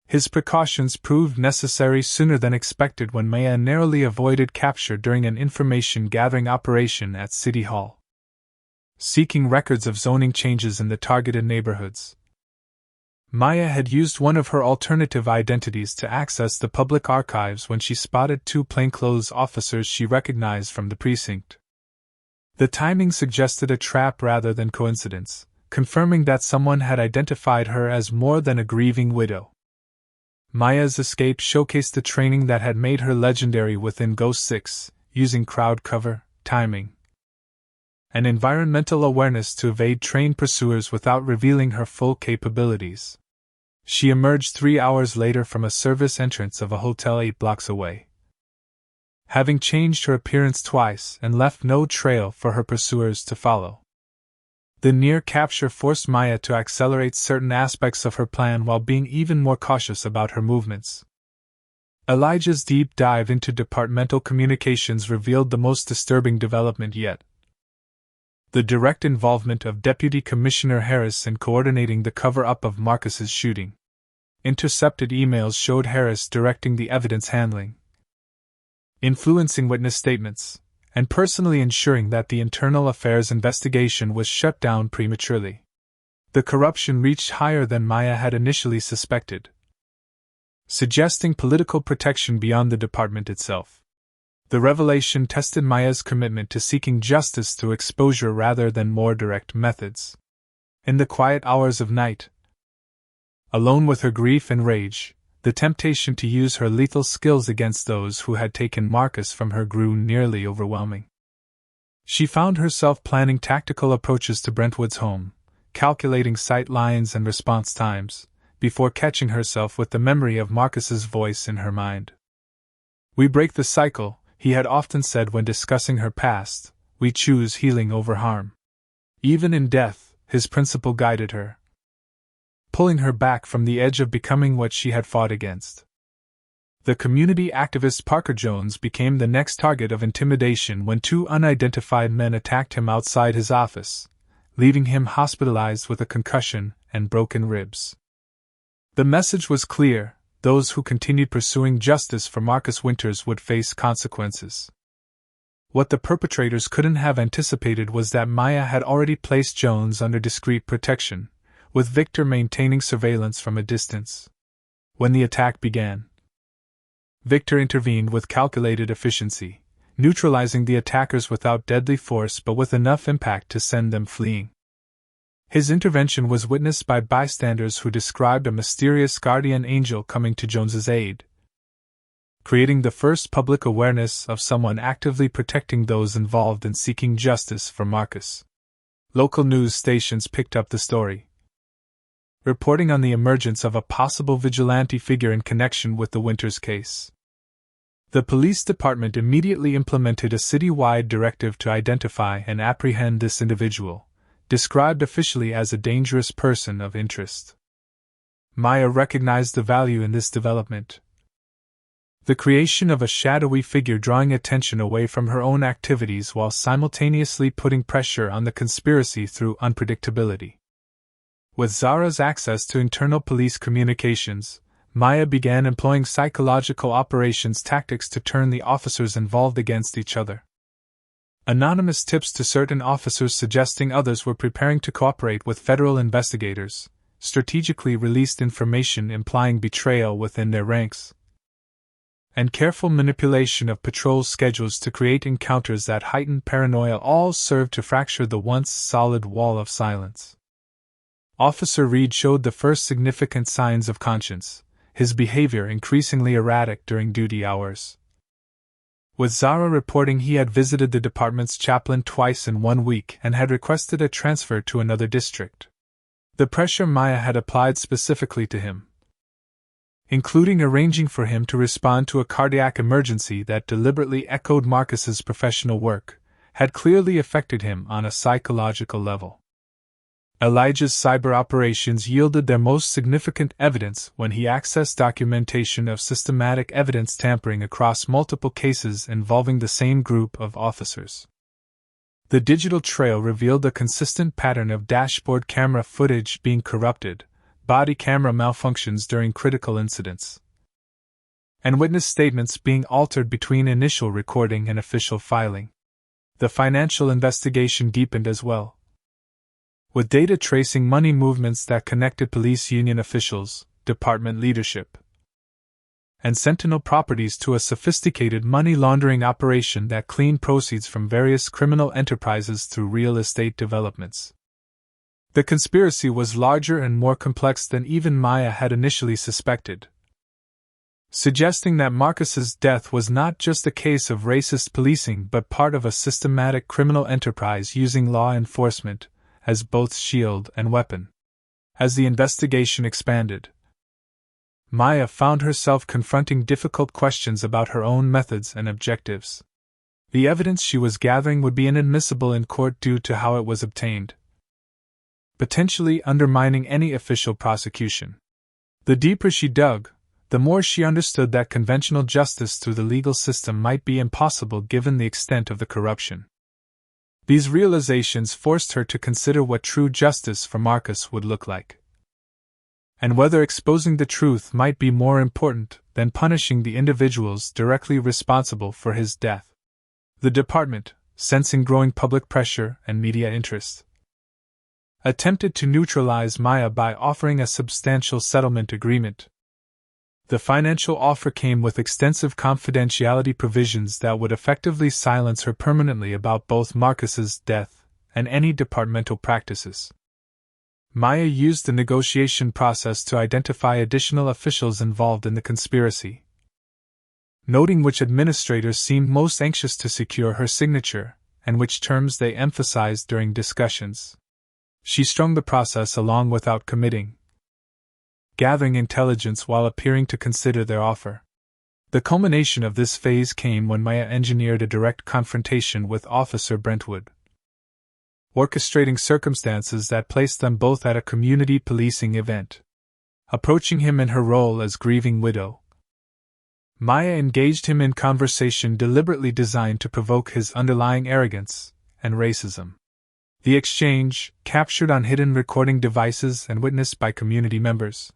His precautions proved necessary sooner than expected when Maya narrowly avoided capture during an information-gathering operation at City Hall, seeking records of zoning changes in the targeted neighborhoods. Maya had used one of her alternative identities to access the public archives when she spotted two plainclothes officers she recognized from the precinct. The timing suggested a trap rather than coincidence, confirming that someone had identified her as more than a grieving widow. Maya's escape showcased the training that had made her legendary within Ghost 6, using crowd cover, timing, and environmental awareness to evade trained pursuers without revealing her full capabilities. She emerged 3 hours later from a service entrance of a hotel 8 blocks away, having changed her appearance twice and left no trail for her pursuers to follow. The near capture forced Maya to accelerate certain aspects of her plan while being even more cautious about her movements. Elijah's deep dive into departmental communications revealed the most disturbing development yet: the direct involvement of Deputy Commissioner Harris in coordinating the cover-up of Marcus's shooting. Intercepted emails showed Harris directing the evidence handling, influencing witness statements, and personally ensuring that the Internal Affairs investigation was shut down prematurely. The corruption reached higher than Maya had initially suspected, suggesting political protection beyond the department itself. The revelation tested Maya's commitment to seeking justice through exposure rather than more direct methods. In the quiet hours of night, alone with her grief and rage, the temptation to use her lethal skills against those who had taken Marcus from her grew nearly overwhelming. She found herself planning tactical approaches to Brentwood's home, calculating sight lines and response times, before catching herself with the memory of Marcus's voice in her mind. "We break the cycle," he had often said when discussing her past. "We choose healing over harm." Even in death, his principle guided her, pulling her back from the edge of becoming what she had fought against. The community activist Parker Jones became the next target of intimidation when 2 unidentified men attacked him outside his office, leaving him hospitalized with a concussion and broken ribs. The message was clear: those who continued pursuing justice for Marcus Winters would face consequences. What the perpetrators couldn't have anticipated was that Maya had already placed Jones under discreet protection, with Victor maintaining surveillance from a distance. When the attack began, Victor intervened with calculated efficiency, neutralizing the attackers without deadly force but with enough impact to send them fleeing. His intervention was witnessed by bystanders who described a mysterious guardian angel coming to Jones's aid, creating the first public awareness of someone actively protecting those involved in seeking justice for Marcus. Local news stations picked up the story, reporting on the emergence of a possible vigilante figure in connection with the Winters case. The police department immediately implemented a citywide directive to identify and apprehend this individual, described officially as a dangerous person of interest. Maya recognized the value in this development. The creation of a shadowy figure drawing attention away from her own activities while simultaneously putting pressure on the conspiracy through unpredictability. With Zara's access to internal police communications, Maya began employing psychological operations tactics to turn the officers involved against each other. Anonymous tips to certain officers suggesting others were preparing to cooperate with federal investigators, strategically released information implying betrayal within their ranks, and careful manipulation of patrol schedules to create encounters that heightened paranoia all served to fracture the once solid wall of silence. Officer Reed showed the first significant signs of conscience, his behavior increasingly erratic during duty hours. With Zara reporting he had visited the department's chaplain twice in 1 week and had requested a transfer to another district. The pressure Maya had applied specifically to him, including arranging for him to respond to a cardiac emergency that deliberately echoed Marcus's professional work, had clearly affected him on a psychological level. Elijah's cyber operations yielded their most significant evidence when he accessed documentation of systematic evidence tampering across multiple cases involving the same group of officers. The digital trail revealed a consistent pattern of dashboard camera footage being corrupted, body camera malfunctions during critical incidents, and witness statements being altered between initial recording and official filing. The financial investigation deepened as well, with data tracing money movements that connected police union officials, department leadership, and Sentinel Properties to a sophisticated money laundering operation that cleaned proceeds from various criminal enterprises through real estate developments. The conspiracy was larger and more complex than even Maya had initially suspected, suggesting that Marcus's death was not just a case of racist policing but part of a systematic criminal enterprise using law enforcement as both shield and weapon. As the investigation expanded, Maya found herself confronting difficult questions about her own methods and objectives. The evidence she was gathering would be inadmissible in court due to how it was obtained, potentially undermining any official prosecution. The deeper she dug, the more she understood that conventional justice through the legal system might be impossible given the extent of the corruption. These realizations forced her to consider what true justice for Marcus would look like, and whether exposing the truth might be more important than punishing the individuals directly responsible for his death. The department, sensing growing public pressure and media interest, attempted to neutralize Maya by offering a substantial settlement agreement. The financial offer came with extensive confidentiality provisions that would effectively silence her permanently about both Marcus's death and any departmental practices. Maya used the negotiation process to identify additional officials involved in the conspiracy, noting which administrators seemed most anxious to secure her signature and which terms they emphasized during discussions. She strung the process along without committing, gathering intelligence while appearing to consider their offer. The culmination of this phase came when Maya engineered a direct confrontation with Officer Brentwood, orchestrating circumstances that placed them both at a community policing event. Approaching him in her role as grieving widow, Maya engaged him in conversation deliberately designed to provoke his underlying arrogance and racism. The exchange, captured on hidden recording devices and witnessed by community members,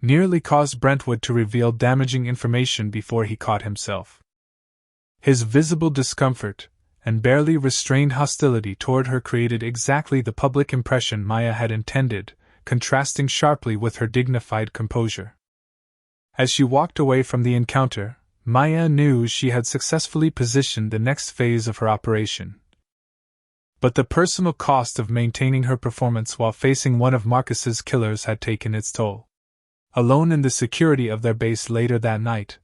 nearly caused Brentwood to reveal damaging information before he caught himself. His visible discomfort and barely restrained hostility toward her created exactly the public impression Maya had intended, contrasting sharply with her dignified composure. As she walked away from the encounter, Maya knew she had successfully positioned the next phase of her operation. But the personal cost of maintaining her performance while facing one of Marcus's killers had taken its toll. Alone in the security of their base later that night,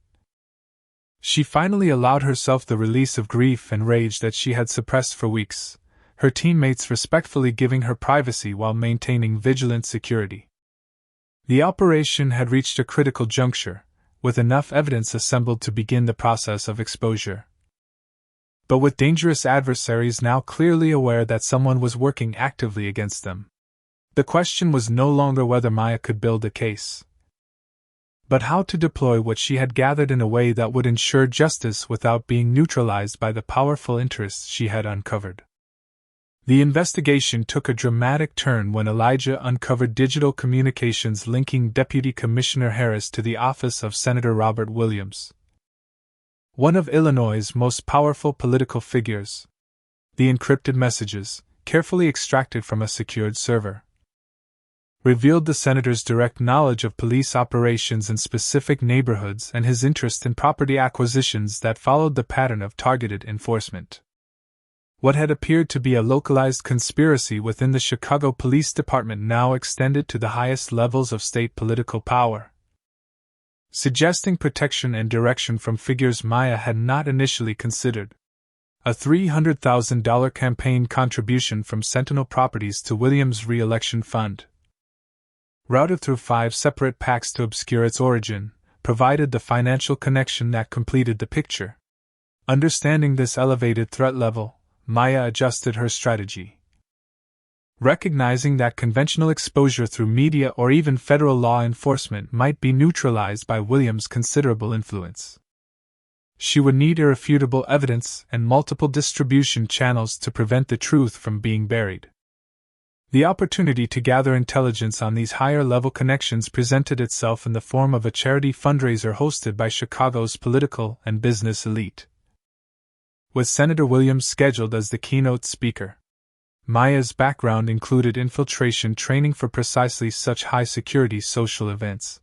she finally allowed herself the release of grief and rage that she had suppressed for weeks, her teammates respectfully giving her privacy while maintaining vigilant security. The operation had reached a critical juncture, with enough evidence assembled to begin the process of exposure. But with dangerous adversaries now clearly aware that someone was working actively against them, the question was no longer whether Maya could build a case, but how to deploy what she had gathered in a way that would ensure justice without being neutralized by the powerful interests she had uncovered. The investigation took a dramatic turn when Elijah uncovered digital communications linking Deputy Commissioner Harris to the office of Senator Robert Williams, one of Illinois' most powerful political figures. The encrypted messages, carefully extracted from a secured server, revealed the senator's direct knowledge of police operations in specific neighborhoods and his interest in property acquisitions that followed the pattern of targeted enforcement. What had appeared to be a localized conspiracy within the Chicago Police Department now extended to the highest levels of state political power, suggesting protection and direction from figures Maya had not initially considered. A $300,000 campaign contribution from Sentinel Properties to Williams' re-election fund, routed through 5 separate PACs to obscure its origin, provided the financial connection that completed the picture. Understanding this elevated threat level, Maya adjusted her strategy. Recognizing that conventional exposure through media or even federal law enforcement might be neutralized by Williams' considerable influence, she would need irrefutable evidence and multiple distribution channels to prevent the truth from being buried. The opportunity to gather intelligence on these higher-level connections presented itself in the form of a charity fundraiser hosted by Chicago's political and business elite, with Senator Williams scheduled as the keynote speaker. Maya's background included infiltration training for precisely such high-security social events,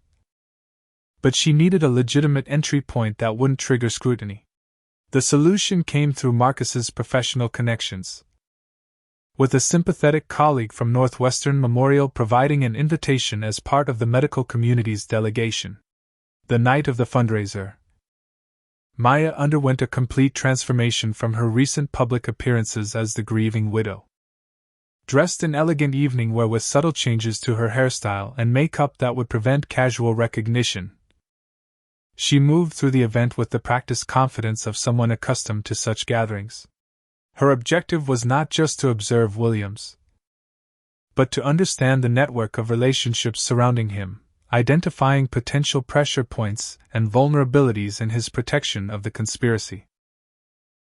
but she needed a legitimate entry point that wouldn't trigger scrutiny. The solution came through Marcus's professional connections, with a sympathetic colleague from Northwestern Memorial providing an invitation as part of the medical community's delegation. The night of the fundraiser, Maya underwent a complete transformation from her recent public appearances as the grieving widow. Dressed in elegant evening wear with subtle changes to her hairstyle and makeup that would prevent casual recognition, she moved through the event with the practiced confidence of someone accustomed to such gatherings. Her objective was not just to observe Williams, but to understand the network of relationships surrounding him, identifying potential pressure points and vulnerabilities in his protection of the conspiracy.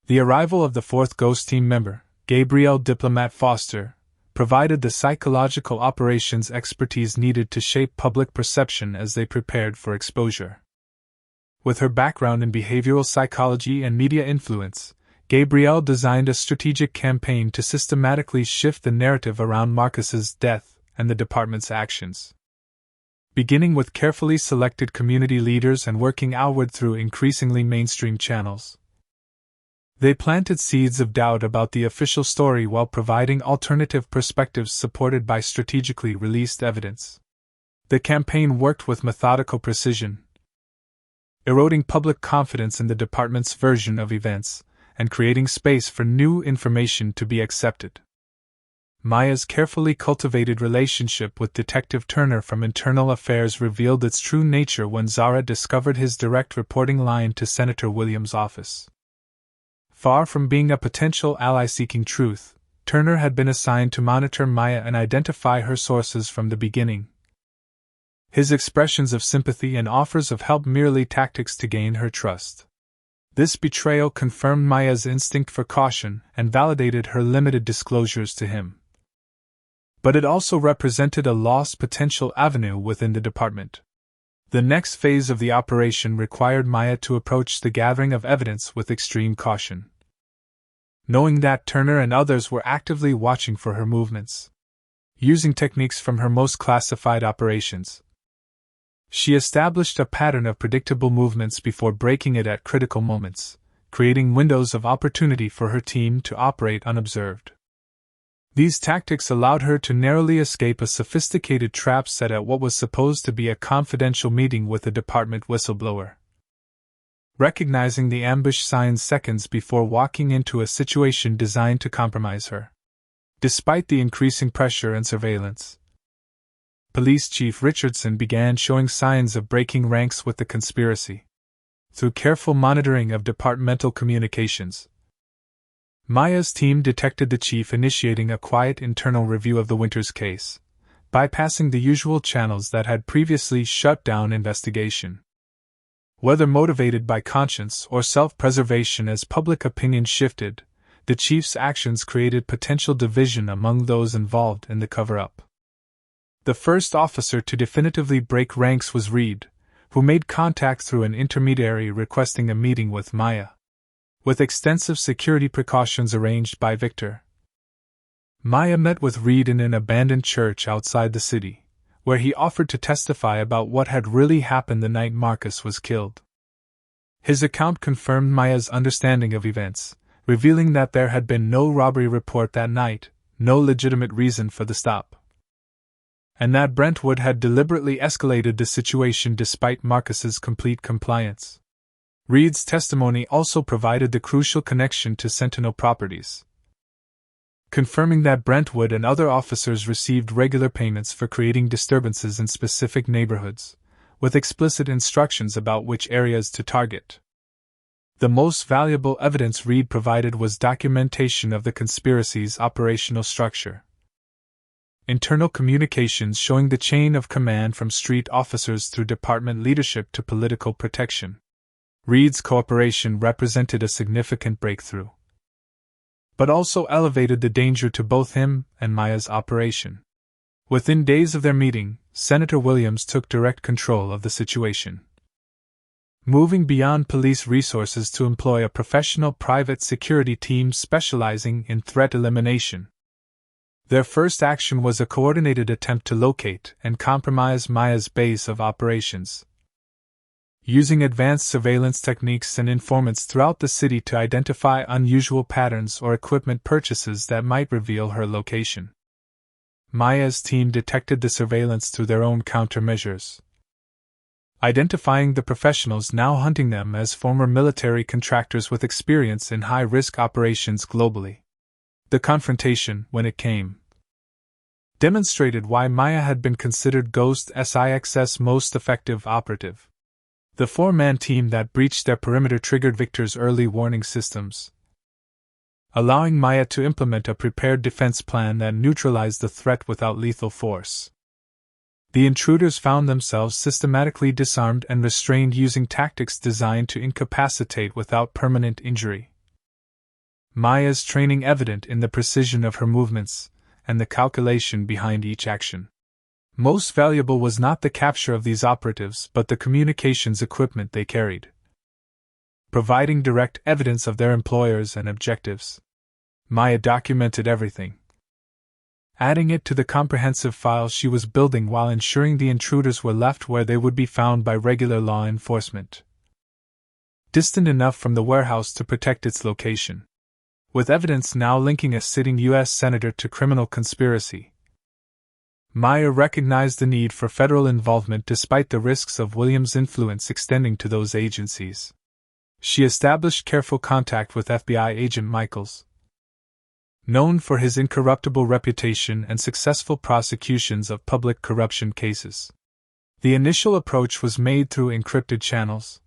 The arrival of the 4th Ghost team member, Gabrielle Diplomat Foster, provided the psychological operations expertise needed to shape public perception as they prepared for exposure. With her background in behavioral psychology and media influence, Gabrielle designed a strategic campaign to systematically shift the narrative around Marcus's death and the department's actions, beginning with carefully selected community leaders and working outward through increasingly mainstream channels. They planted seeds of doubt about the official story while providing alternative perspectives supported by strategically released evidence. The campaign worked with methodical precision, eroding public confidence in the department's version of events and creating space for new information to be accepted. Maya's carefully cultivated relationship with Detective Turner from Internal Affairs revealed its true nature when Zara discovered his direct reporting line to Senator Williams' office. Far from being a potential ally seeking truth, Turner had been assigned to monitor Maya and identify her sources from the beginning. His expressions of sympathy and offers of help merely tactics to gain her trust. This betrayal confirmed Maya's instinct for caution and validated her limited disclosures to him. But it also represented a lost potential avenue within the department. The next phase of the operation required Maya to approach the gathering of evidence with extreme caution, knowing that Turner and others were actively watching for her movements. Using techniques from her most classified operations, she established a pattern of predictable movements before breaking it at critical moments, creating windows of opportunity for her team to operate unobserved. These tactics allowed her to narrowly escape a sophisticated trap set at what was supposed to be a confidential meeting with a department whistleblower. Recognizing the ambush signs seconds before walking into a situation designed to compromise her, Despite the increasing pressure and surveillance, Police Chief Richardson began showing signs of breaking ranks with the conspiracy. Through careful monitoring of departmental communications, Maya's team detected the chief initiating a quiet internal review of the Winters case, bypassing the usual channels that had previously shut down investigation. Whether motivated by conscience or self-preservation as public opinion shifted, the chief's actions created potential division among those involved in the cover-up. The first officer to definitively break ranks was Reed, who made contact through an intermediary requesting a meeting with Maya. With extensive security precautions arranged by Victor, Maya met with Reed in an abandoned church outside the city, where he offered to testify about what had really happened the night Marcus was killed. His account confirmed Maya's understanding of events, revealing that there had been no robbery report that night, no legitimate reason for the stop, and that Brentwood had deliberately escalated the situation despite Marcus's complete compliance. Reed's testimony also provided the crucial connection to Sentinel Properties, confirming that Brentwood and other officers received regular payments for creating disturbances in specific neighborhoods, with explicit instructions about which areas to target. The most valuable evidence Reed provided was documentation of the conspiracy's operational structure. Internal communications showing the chain of command from street officers through department leadership to political protection. Reed's cooperation represented a significant breakthrough, but also elevated the danger to both him and Maya's operation. Within days of their meeting, Senator Williams took direct control of the situation, moving beyond police resources to employ a professional private security team specializing in threat elimination. Their first action was a coordinated attempt to locate and compromise Maya's base of operations, using advanced surveillance techniques and informants throughout the city to identify unusual patterns or equipment purchases that might reveal her location. Maya's team detected the surveillance through their own countermeasures, identifying the professionals now hunting them as former military contractors with experience in high-risk operations globally. The confrontation, when it came, demonstrated why Maya had been considered Ghost Six's most effective operative. The four-man team that breached their perimeter triggered Victor's early warning systems, allowing Maya to implement a prepared defense plan that neutralized the threat without lethal force. The intruders found themselves systematically disarmed and restrained using tactics designed to incapacitate without permanent injury. Maya's training evident in the precision of her movements and the calculation behind each action. Most valuable was not the capture of these operatives but the communications equipment they carried, providing direct evidence of their employers and objectives. Maya documented everything, adding it to the comprehensive file she was building while ensuring the intruders were left where they would be found by regular law enforcement, distant enough from the warehouse to protect its location. With evidence now linking a sitting U.S. senator to criminal conspiracy, Maya recognized the need for federal involvement despite the risks of Williams' influence extending to those agencies. She established careful contact with FBI agent Michaels, known for his incorruptible reputation and successful prosecutions of public corruption cases. The initial approach was made through encrypted channels,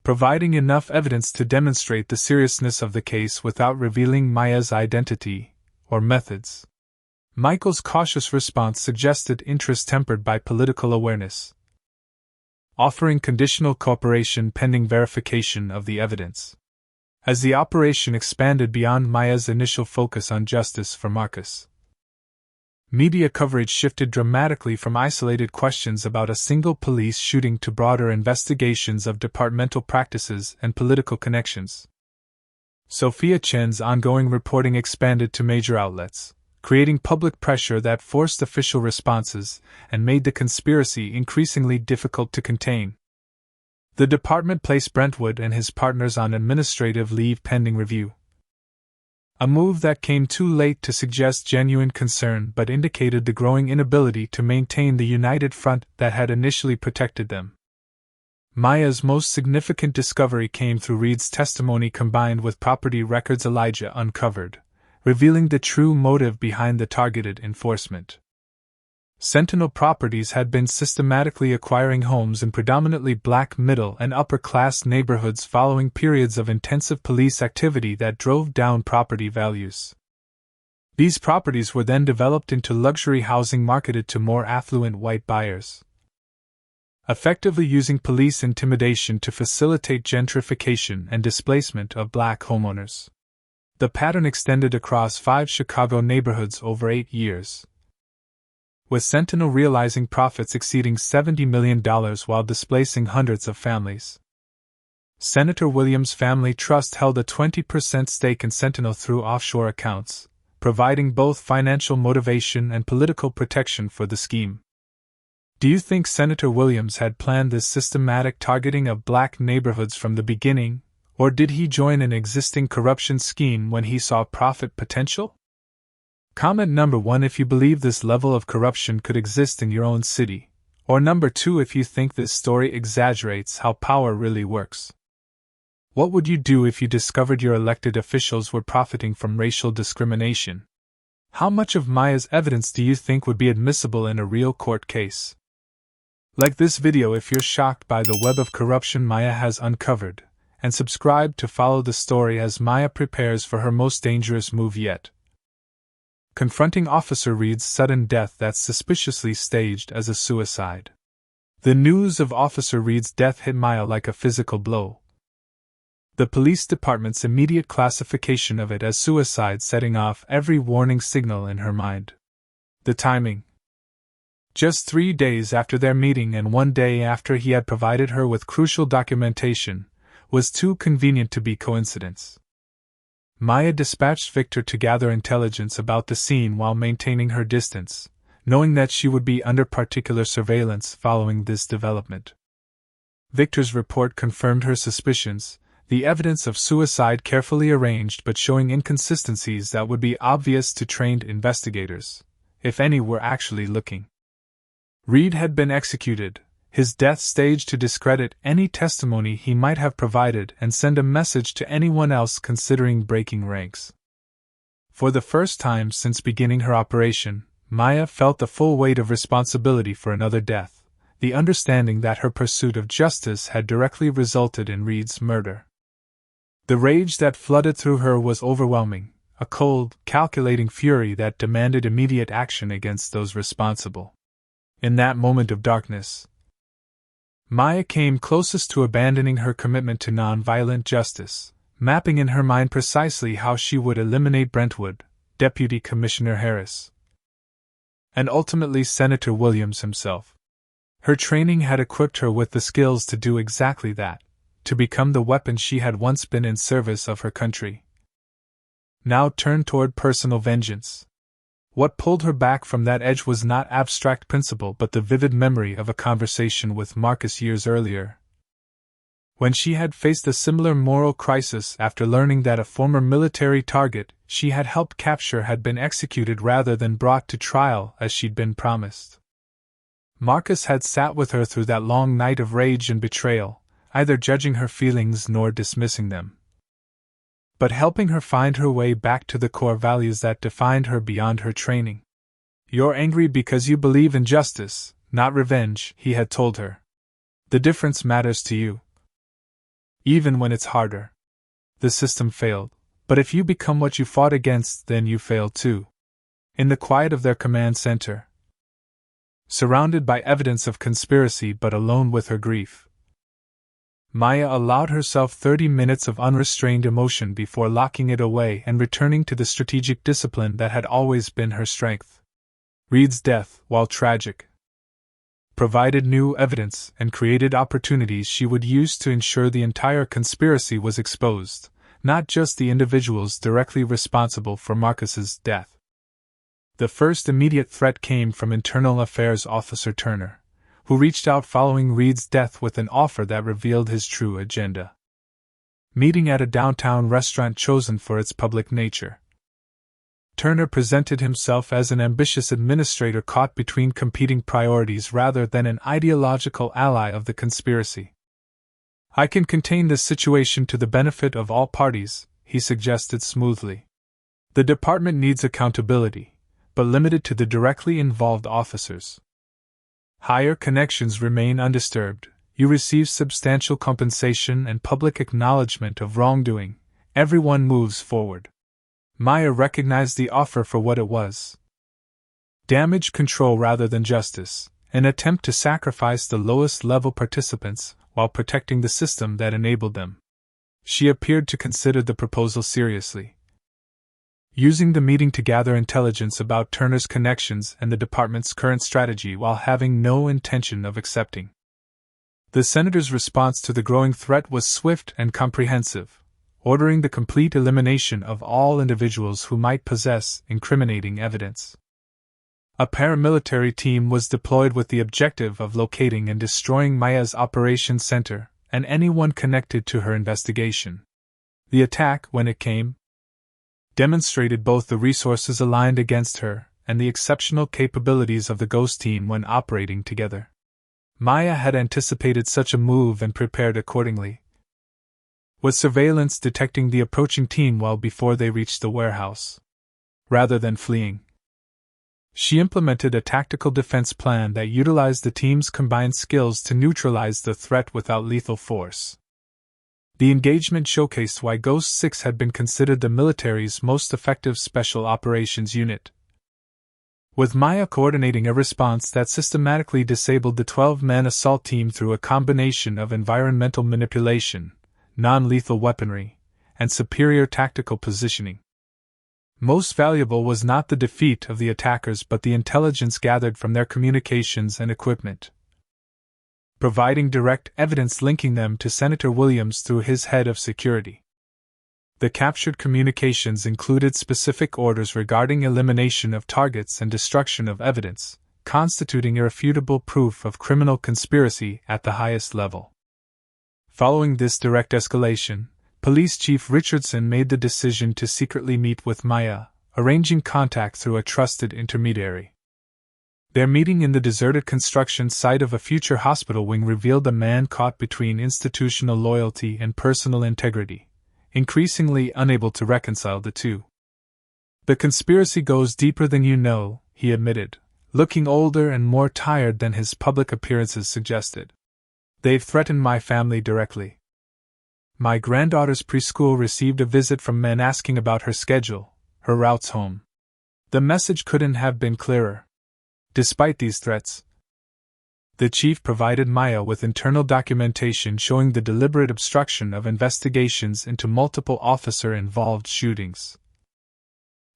providing enough evidence to demonstrate the seriousness of the case without revealing Maya's identity or methods. Michael's cautious response suggested interest tempered by political awareness, offering conditional cooperation pending verification of the evidence. As the operation expanded beyond Maya's initial focus on justice for Marcus, media coverage shifted dramatically from isolated questions about a single police shooting to broader investigations of departmental practices and political connections. Sophia Chen's ongoing reporting expanded to major outlets, creating public pressure that forced official responses and made the conspiracy increasingly difficult to contain. The department placed Brentwood and his partners on administrative leave pending review, a move that came too late to suggest genuine concern but indicated the growing inability to maintain the united front that had initially protected them. Maya's most significant discovery came through Reed's testimony combined with property records Elijah uncovered, revealing the true motive behind the targeted enforcement. Sentinel Properties had been systematically acquiring homes in predominantly black middle and upper-class neighborhoods following periods of intensive police activity that drove down property values. These properties were then developed into luxury housing marketed to more affluent white buyers, effectively using police intimidation to facilitate gentrification and displacement of black homeowners. The pattern extended across 5 Chicago neighborhoods over 8 years, with Sentinel realizing profits exceeding $70 million while displacing hundreds of families. Senator Williams' family trust held a 20% stake in Sentinel through offshore accounts, providing both financial motivation and political protection for the scheme. Do you think Senator Williams had planned this systematic targeting of black neighborhoods from the beginning, or did he join an existing corruption scheme when he saw profit potential? Comment number 1 if you believe this level of corruption could exist in your own city, or number 2 if you think this story exaggerates how power really works. What would you do if you discovered your elected officials were profiting from racial discrimination? How much of Maya's evidence do you think would be admissible in a real court case? Like this video if you're shocked by the web of corruption Maya has uncovered, and subscribe to follow the story as Maya prepares for her most dangerous move yet. Confronting Officer Reed's sudden death that's suspiciously staged as a suicide. The news of Officer Reed's death hit Maya like a physical blow. The police department's immediate classification of it as suicide setting off every warning signal in her mind. The timing. Just 3 days after their meeting and 1 day after he had provided her with crucial documentation, was too convenient to be coincidence. Maya dispatched Victor to gather intelligence about the scene while maintaining her distance, knowing that she would be under particular surveillance following this development. Victor's report confirmed her suspicions, the evidence of suicide carefully arranged but showing inconsistencies that would be obvious to trained investigators, if any were actually looking. Reed had been executed, his death staged to discredit any testimony he might have provided and send a message to anyone else considering breaking ranks. For the first time since beginning her operation, Maya felt the full weight of responsibility for another death, the understanding that her pursuit of justice had directly resulted in Reed's murder. The rage that flooded through her was overwhelming, a cold, calculating fury that demanded immediate action against those responsible. In that moment of darkness, Maya came closest to abandoning her commitment to nonviolent justice, mapping in her mind precisely how she would eliminate Brentwood, Deputy Commissioner Harris, and ultimately Senator Williams himself. Her training had equipped her with the skills to do exactly that, to become the weapon she had once been in service of her country. Now turned toward personal vengeance. What pulled her back from that edge was not abstract principle but the vivid memory of a conversation with Marcus years earlier, when she had faced a similar moral crisis after learning that a former military target she had helped capture had been executed rather than brought to trial as she'd been promised. Marcus had sat with her through that long night of rage and betrayal, either judging her feelings nor dismissing them, but helping her find her way back to the core values that defined her beyond her training. "You're angry because you believe in justice, not revenge," he had told her. "The difference matters to you. Even when it's harder. The system failed, but if you become what you fought against, then you fail too." In the quiet of their command center, surrounded by evidence of conspiracy but alone with her grief, Maya allowed herself 30 minutes of unrestrained emotion before locking it away and returning to the strategic discipline that had always been her strength. Reed's death, while tragic, provided new evidence and created opportunities she would use to ensure the entire conspiracy was exposed, not just the individuals directly responsible for Marcus's death. The first immediate threat came from Internal Affairs Officer Turner, who reached out following Reed's death with an offer that revealed his true agenda. Meeting at a downtown restaurant chosen for its public nature, Turner presented himself as an ambitious administrator caught between competing priorities rather than an ideological ally of the conspiracy. "I can contain this situation to the benefit of all parties," he suggested smoothly. The department needs accountability, but limited to the directly involved officers. Higher connections remain undisturbed. You receive substantial compensation and public acknowledgement of wrongdoing. Everyone moves forward. Maya recognized the offer for what it was: damage control rather than justice, an attempt to sacrifice the lowest level participants while protecting the system that enabled them. She appeared to consider the proposal seriously, using the meeting to gather intelligence about Turner's connections and the department's current strategy while having no intention of accepting. The senator's response to the growing threat was swift and comprehensive, ordering the complete elimination of all individuals who might possess incriminating evidence. A paramilitary team was deployed with the objective of locating and destroying Maya's operations center and anyone connected to her investigation. The attack, when it came, demonstrated both the resources aligned against her and the exceptional capabilities of the Ghost team when operating together. Maya had anticipated such a move and prepared accordingly, with surveillance detecting the approaching team well before they reached the warehouse. Rather than fleeing, she implemented a tactical defense plan that utilized the team's combined skills to neutralize the threat without lethal force. The engagement showcased why Ghost 6 had been considered the military's most effective special operations unit, with Maya coordinating a response that systematically disabled the 12-man assault team through a combination of environmental manipulation, non-lethal weaponry, and superior tactical positioning. Most valuable was not the defeat of the attackers but the intelligence gathered from their communications and equipment, providing direct evidence linking them to Senator Williams through his head of security. The captured communications included specific orders regarding elimination of targets and destruction of evidence, constituting irrefutable proof of criminal conspiracy at the highest level. Following this direct escalation, Police Chief Richardson made the decision to secretly meet with Maya, arranging contact through a trusted intermediary. Their meeting in the deserted construction site of a future hospital wing revealed a man caught between institutional loyalty and personal integrity, increasingly unable to reconcile the two. "The conspiracy goes deeper than you know," he admitted, looking older and more tired than his public appearances suggested. "They've threatened my family directly. My granddaughter's preschool received a visit from men asking about her schedule, her routes home. The message couldn't have been clearer. Despite these threats, the chief provided Maya with internal documentation showing the deliberate obstruction of investigations into multiple officer-involved shootings,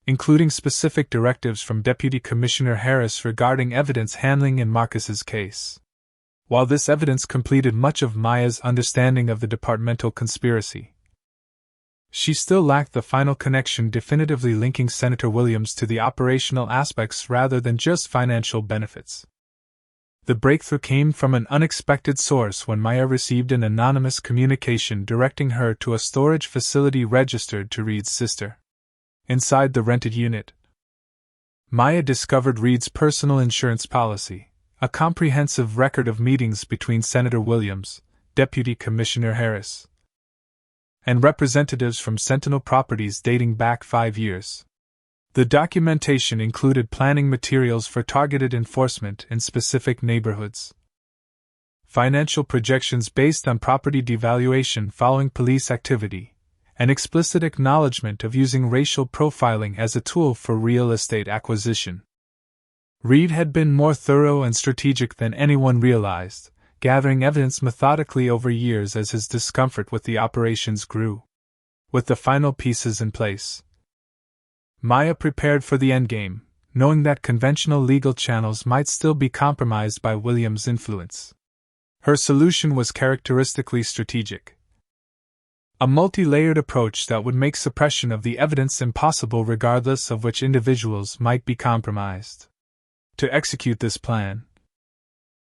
including specific directives from Deputy Commissioner Harris regarding evidence handling in Marcus's case. While this evidence completed much of Maya's understanding of the departmental conspiracy, she still lacked the final connection definitively linking Senator Williams to the operational aspects rather than just financial benefits. The breakthrough came from an unexpected source when Maya received an anonymous communication directing her to a storage facility registered to Reed's sister. Inside the rented unit, Maya discovered Reed's personal insurance policy, a comprehensive record of meetings between Senator Williams, Deputy Commissioner Harris, and representatives from Sentinel Properties dating back 5 years. The documentation included planning materials for targeted enforcement in specific neighborhoods, financial projections based on property devaluation following police activity, and explicit acknowledgement of using racial profiling as a tool for real estate acquisition. Reed had been more thorough and strategic than anyone realized, gathering evidence methodically over years as his discomfort with the operations grew. With the final pieces in place, Maya prepared for the endgame, knowing that conventional legal channels might still be compromised by Williams' influence. Her solution was characteristically strategic. A multi-layered approach that would make suppression of the evidence impossible regardless of which individuals might be compromised. To execute this plan,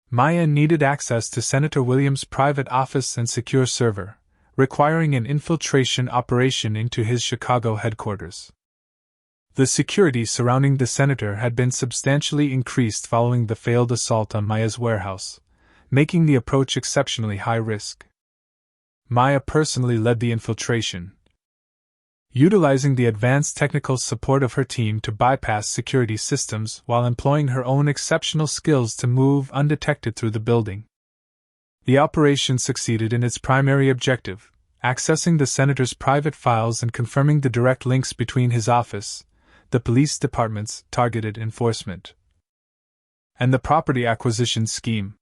Maya needed access to Senator Williams' private office and secure server, requiring an infiltration operation into his Chicago headquarters. The security surrounding the senator had been substantially increased following the failed assault on Maya's warehouse, making the approach exceptionally high risk. Maya personally led the infiltration, utilizing the advanced technical support of her team to bypass security systems while employing her own exceptional skills to move undetected through the building. The operation succeeded in its primary objective, accessing the senator's private files and confirming the direct links between his office, the police department's targeted enforcement, and the property acquisition scheme.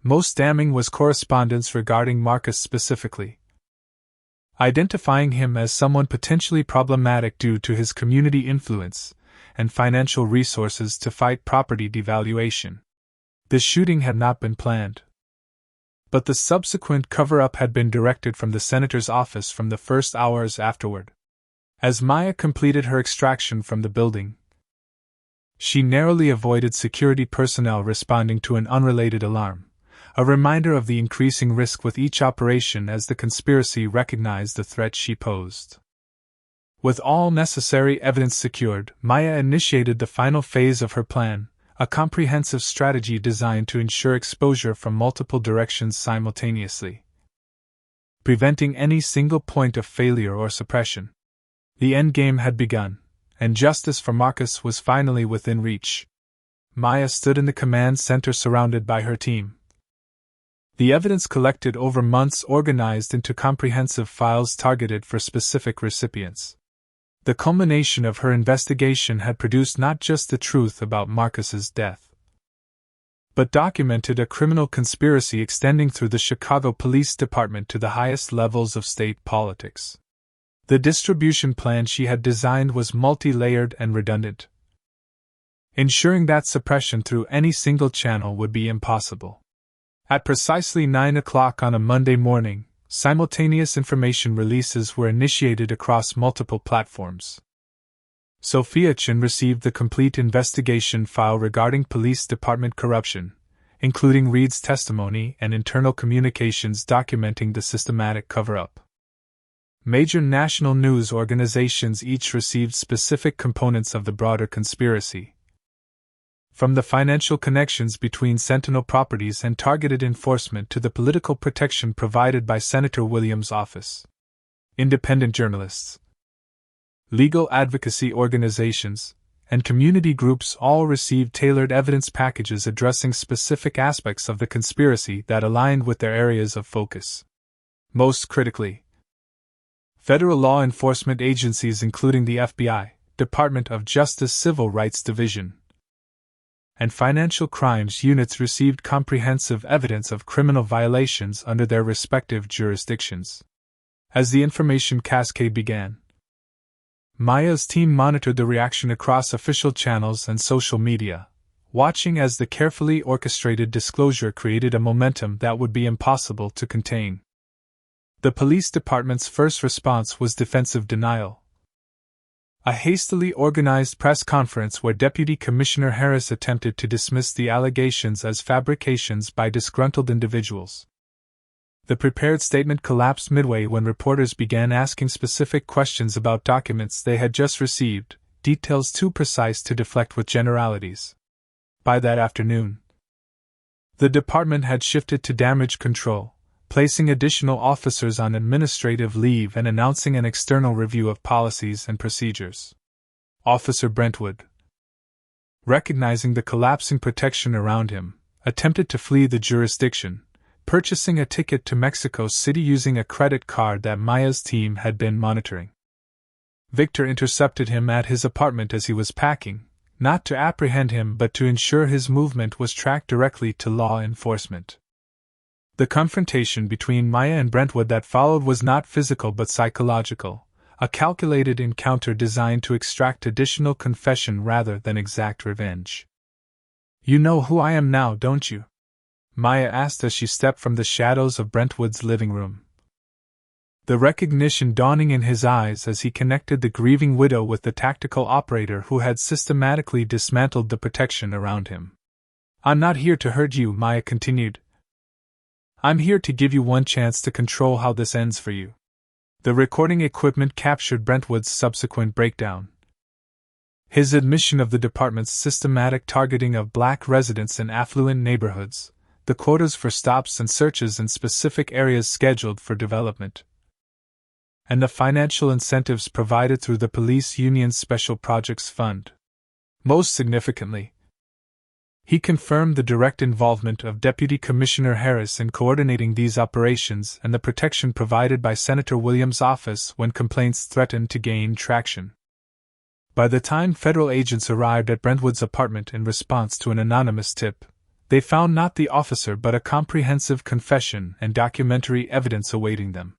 Most damning was correspondence regarding Marcus specifically, identifying him as someone potentially problematic due to his community influence and financial resources to fight property devaluation. The shooting had not been planned, but the subsequent cover-up had been directed from the senator's office from the first hours afterward. As Maya completed her extraction from the building, she narrowly avoided security personnel responding to an unrelated alarm, a reminder of the increasing risk with each operation as the conspiracy recognized the threat she posed. With all necessary evidence secured, Maya initiated the final phase of her plan, a comprehensive strategy designed to ensure exposure from multiple directions simultaneously, preventing any single point of failure or suppression. The endgame had begun, and justice for Marcus was finally within reach. Maya stood in the command center surrounded by her team. The evidence collected over months organized into comprehensive files targeted for specific recipients. The culmination of her investigation had produced not just the truth about Marcus's death, but documented a criminal conspiracy extending through the Chicago Police Department to the highest levels of state politics. The distribution plan she had designed was multi-layered and redundant, ensuring that suppression through any single channel would be impossible. At precisely 9 o'clock on a Monday morning, simultaneous information releases were initiated across multiple platforms. Sophia Chin received the complete investigation file regarding police department corruption, including Reed's testimony and internal communications documenting the systematic cover-up. Major national news organizations each received specific components of the broader conspiracy, from the financial connections between Sentinel Properties and targeted enforcement to the political protection provided by Senator Williams' office. Independent journalists, legal advocacy organizations, and community groups all received tailored evidence packages addressing specific aspects of the conspiracy that aligned with their areas of focus. Most critically, federal law enforcement agencies including the FBI, Department of Justice Civil Rights Division, and financial crimes units received comprehensive evidence of criminal violations under their respective jurisdictions. As the information cascade began, Maya's team monitored the reaction across official channels and social media, watching as the carefully orchestrated disclosure created a momentum that would be impossible to contain. The police department's first response was defensive denial. A hastily organized press conference where Deputy Commissioner Harris attempted to dismiss the allegations as fabrications by disgruntled individuals. The prepared statement collapsed midway when reporters began asking specific questions about documents they had just received, details too precise to deflect with generalities. By that afternoon, the department had shifted to damage control, placing additional officers on administrative leave and announcing an external review of policies and procedures. Officer Brentwood, recognizing the collapsing protection around him, attempted to flee the jurisdiction, purchasing a ticket to Mexico City using a credit card that Maya's team had been monitoring. Victor intercepted him at his apartment as he was packing, not to apprehend him but to ensure his movement was tracked directly to law enforcement. The confrontation between Maya and Brentwood that followed was not physical but psychological, a calculated encounter designed to extract additional confession rather than exact revenge. "You know who I am now, don't you?" Maya asked as she stepped from the shadows of Brentwood's living room, the recognition dawning in his eyes as he connected the grieving widow with the tactical operator who had systematically dismantled the protection around him. "I'm not here to hurt you," Maya continued. "I'm here to give you one chance to control how this ends for you." The recording equipment captured Brentwood's subsequent breakdown. His admission of the department's systematic targeting of black residents in affluent neighborhoods, the quotas for stops and searches in specific areas scheduled for development, and the financial incentives provided through the police union's Special Projects Fund. Most significantly, he confirmed the direct involvement of Deputy Commissioner Harris in coordinating these operations and the protection provided by Senator Williams' office when complaints threatened to gain traction. By the time federal agents arrived at Brentwood's apartment in response to an anonymous tip, they found not the officer but a comprehensive confession and documentary evidence awaiting them.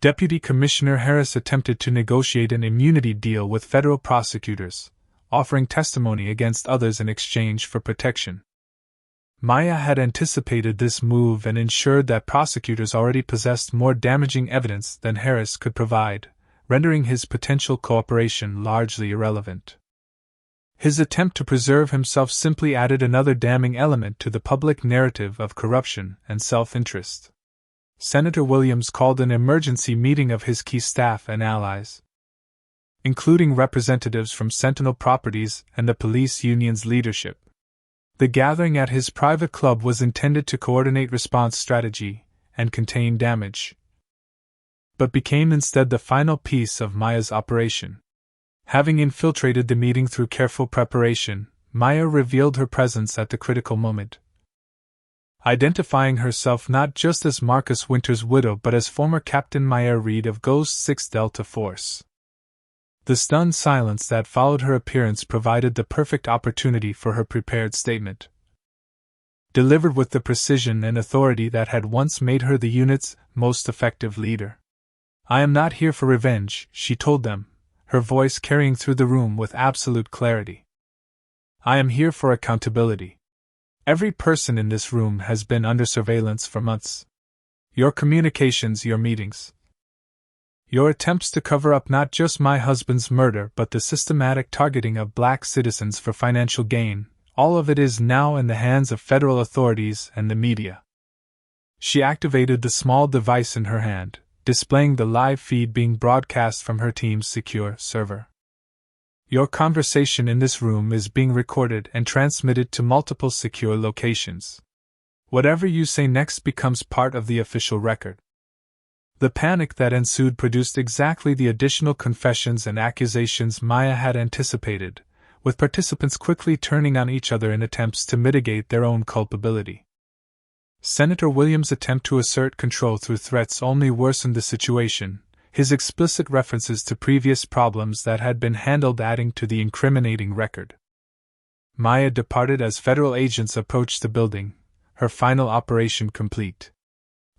Deputy Commissioner Harris attempted to negotiate an immunity deal with federal prosecutors, offering testimony against others in exchange for protection. Maya had anticipated this move and ensured that prosecutors already possessed more damaging evidence than Harris could provide, rendering his potential cooperation largely irrelevant. His attempt to preserve himself simply added another damning element to the public narrative of corruption and self-interest. Senator Williams called an emergency meeting of his key staff and allies, including representatives from Sentinel Properties and the police union's leadership. The gathering at his private club was intended to coordinate response strategy and contain damage, but became instead the final piece of Maya's operation. Having infiltrated the meeting through careful preparation, Maya revealed her presence at the critical moment, identifying herself not just as Marcus Winter's widow but as former Captain Maya Reed of Ghost 6 Delta Force. The stunned silence that followed her appearance provided the perfect opportunity for her prepared statement, delivered with the precision and authority that had once made her the unit's most effective leader. "I am not here for revenge," she told them, her voice carrying through the room with absolute clarity. "I am here for accountability. Every person in this room has been under surveillance for months. Your communications, your meetings, your attempts to cover up not just my husband's murder but the systematic targeting of black citizens for financial gain, all of it is now in the hands of federal authorities and the media." She activated the small device in her hand, displaying the live feed being broadcast from her team's secure server. "Your conversation in this room is being recorded and transmitted to multiple secure locations. Whatever you say next becomes part of the official record." The panic that ensued produced exactly the additional confessions and accusations Maya had anticipated, with participants quickly turning on each other in attempts to mitigate their own culpability. Senator Williams' attempt to assert control through threats only worsened the situation, his explicit references to previous problems that had been handled adding to the incriminating record. Maya departed as federal agents approached the building, her final operation complete.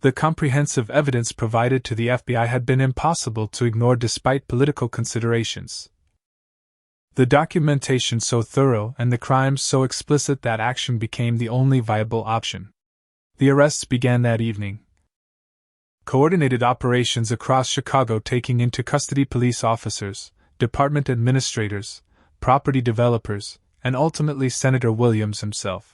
The comprehensive evidence provided to the FBI had been impossible to ignore despite political considerations. The documentation so thorough and the crimes so explicit that action became the only viable option. The arrests began that evening. Coordinated operations across Chicago taking into custody police officers, department administrators, property developers, and ultimately Senator Williams himself.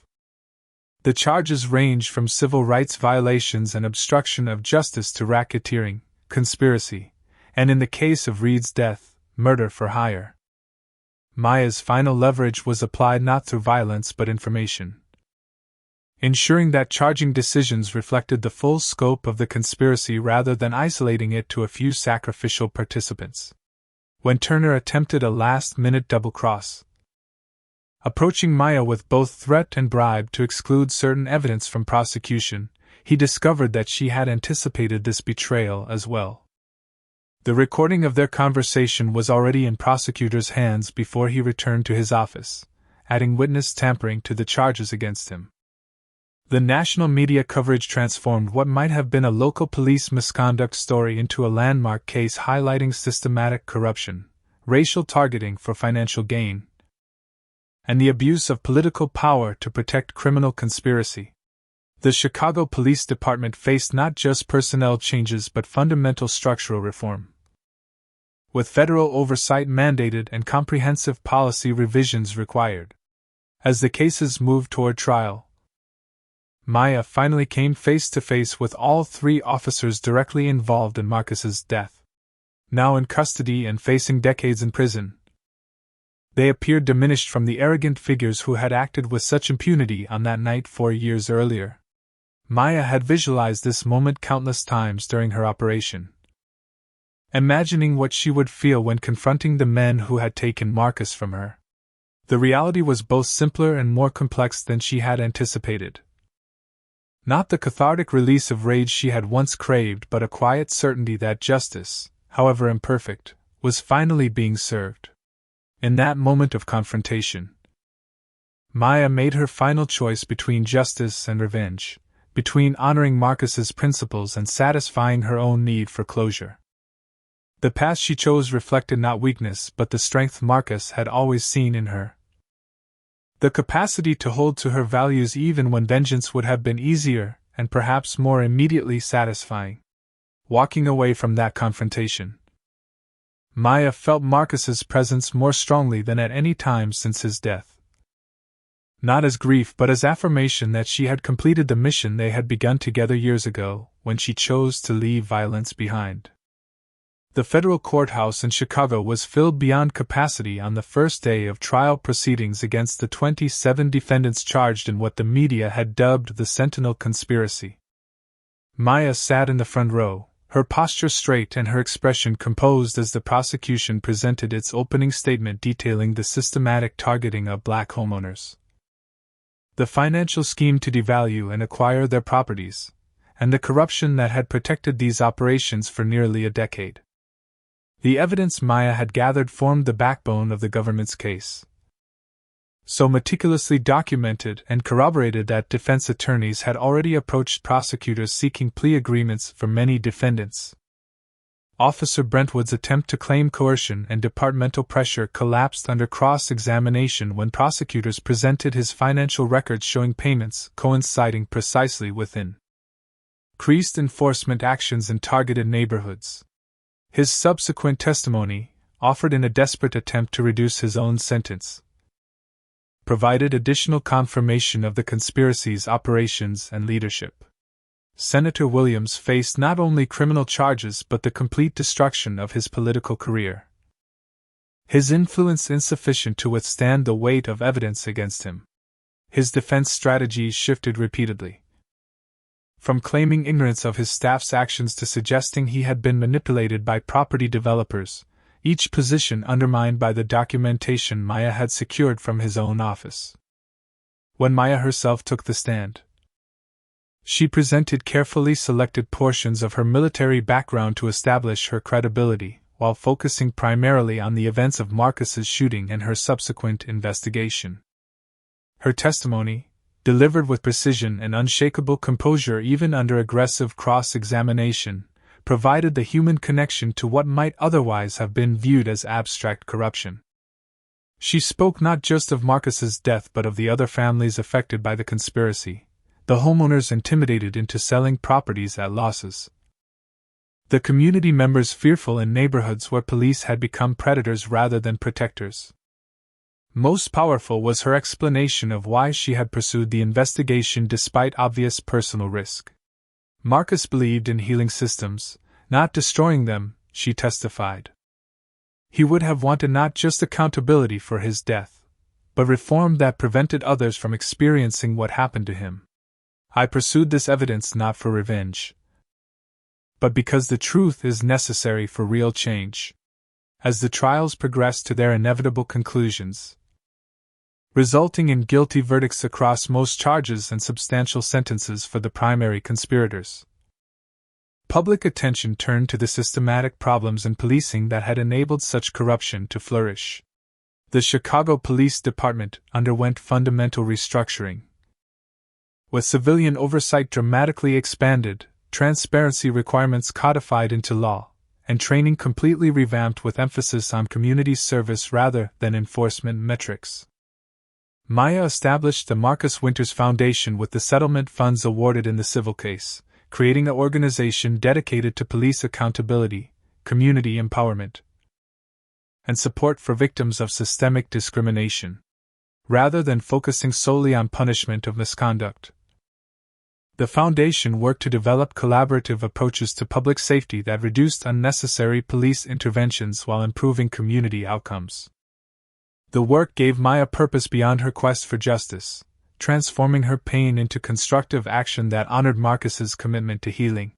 The charges ranged from civil rights violations and obstruction of justice to racketeering, conspiracy, and in the case of Reed's death, murder for hire. Maya's final leverage was applied not through violence but information, ensuring that charging decisions reflected the full scope of the conspiracy rather than isolating it to a few sacrificial participants. When Turner attempted a last-minute double-cross, approaching Maya with both threat and bribe to exclude certain evidence from prosecution, he discovered that she had anticipated this betrayal as well. The recording of their conversation was already in prosecutor's hands before he returned to his office, adding witness tampering to the charges against him. The national media coverage transformed what might have been a local police misconduct story into a landmark case highlighting systematic corruption, racial targeting for financial gain, and the abuse of political power to protect criminal conspiracy. The Chicago Police Department faced not just personnel changes but fundamental structural reform, with federal oversight mandated and comprehensive policy revisions required. As the cases moved toward trial, Maya finally came face to face with all three officers directly involved in Marcus's death. Now in custody and facing decades in prison, they appeared diminished from the arrogant figures who had acted with such impunity on that night 4 years earlier. Maya had visualized this moment countless times during her operation. imagining what she would feel when confronting the men who had taken Marcus from her. The reality was both simpler and more complex than she had anticipated. Not the cathartic release of rage she had once craved, but a quiet certainty that justice, however imperfect, was finally being served. In that moment of confrontation, Maya made her final choice between justice and revenge, between honoring Marcus's principles and satisfying her own need for closure. The path she chose reflected not weakness but the strength Marcus had always seen in her. The capacity to hold to her values even when vengeance would have been easier and perhaps more immediately satisfying. Walking away from that confrontation, Maya felt Marcus's presence more strongly than at any time since his death. Not as grief but as affirmation that she had completed the mission they had begun together years ago, when she chose to leave violence behind. The federal courthouse in Chicago was filled beyond capacity on the first day of trial proceedings against the 27 defendants charged in what the media had dubbed the Sentinel Conspiracy. Maya sat in the front row, her posture straight and her expression composed as the prosecution presented its opening statement detailing the systematic targeting of black homeowners, the financial scheme to devalue and acquire their properties, and the corruption that had protected these operations for nearly a decade. The evidence Maya had gathered formed the backbone of the government's case, so meticulously documented and corroborated that defense attorneys had already approached prosecutors seeking plea agreements for many defendants. Officer Brentwood's attempt to claim coercion and departmental pressure collapsed under cross-examination when prosecutors presented his financial records showing payments coinciding precisely with increased enforcement actions in targeted neighborhoods. His subsequent testimony, offered in a desperate attempt to reduce his own sentence, provided additional confirmation of the conspiracy's operations and leadership. Senator Williams faced not only criminal charges but the complete destruction of his political career. His influence insufficient to withstand the weight of evidence against him. His defense strategies shifted repeatedly, from claiming ignorance of his staff's actions to suggesting he had been manipulated by property developers, each position undermined by the documentation Maya had secured from his own office. When Maya herself took the stand, she presented carefully selected portions of her military background to establish her credibility, while focusing primarily on the events of Marcus's shooting and her subsequent investigation. Her testimony, delivered with precision and unshakable composure even under aggressive cross-examination, provided the human connection to what might otherwise have been viewed as abstract corruption. She spoke not just of Marcus's death but of the other families affected by the conspiracy, the homeowners intimidated into selling properties at losses, the community members fearful in neighborhoods where police had become predators rather than protectors. Most powerful was her explanation of why she had pursued the investigation despite obvious personal risk. Marcus believed in healing systems, not destroying them, she testified. He would have wanted not just accountability for his death, but reform that prevented others from experiencing what happened to him. I pursued this evidence not for revenge, but because the truth is necessary for real change. As the trials progressed to their inevitable conclusions, resulting in guilty verdicts across most charges and substantial sentences for the primary conspirators, public attention turned to the systematic problems in policing that had enabled such corruption to flourish. The Chicago Police Department underwent fundamental restructuring, with civilian oversight dramatically expanded, transparency requirements codified into law, and training completely revamped with emphasis on community service rather than enforcement metrics. Maya established the Marcus Winters Foundation with the settlement funds awarded in the civil case, creating an organization dedicated to police accountability, community empowerment, and support for victims of systemic discrimination, rather than focusing solely on punishment of misconduct. The foundation worked to develop collaborative approaches to public safety that reduced unnecessary police interventions while improving community outcomes. The work gave Maya purpose beyond her quest for justice, transforming her pain into constructive action that honored Marcus's commitment to healing.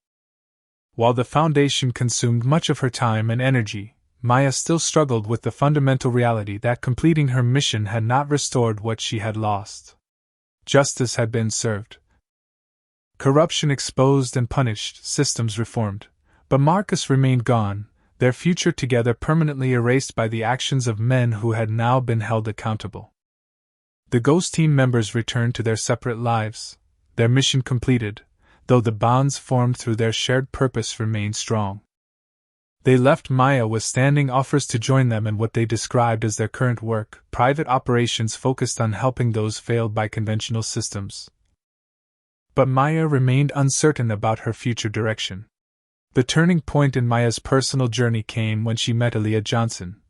While the Foundation consumed much of her time and energy, Maya still struggled with the fundamental reality that completing her mission had not restored what she had lost. Justice had been served, corruption exposed and punished, systems reformed, but Marcus remained gone, their future together permanently erased by the actions of men who had now been held accountable. The Ghost team members returned to their separate lives, their mission completed, though the bonds formed through their shared purpose remained strong. They left Maya with standing offers to join them in what they described as their current work, private operations focused on helping those failed by conventional systems. But Maya remained uncertain about her future direction. The turning point in Maya's personal journey came when she met Aaliyah Johnson,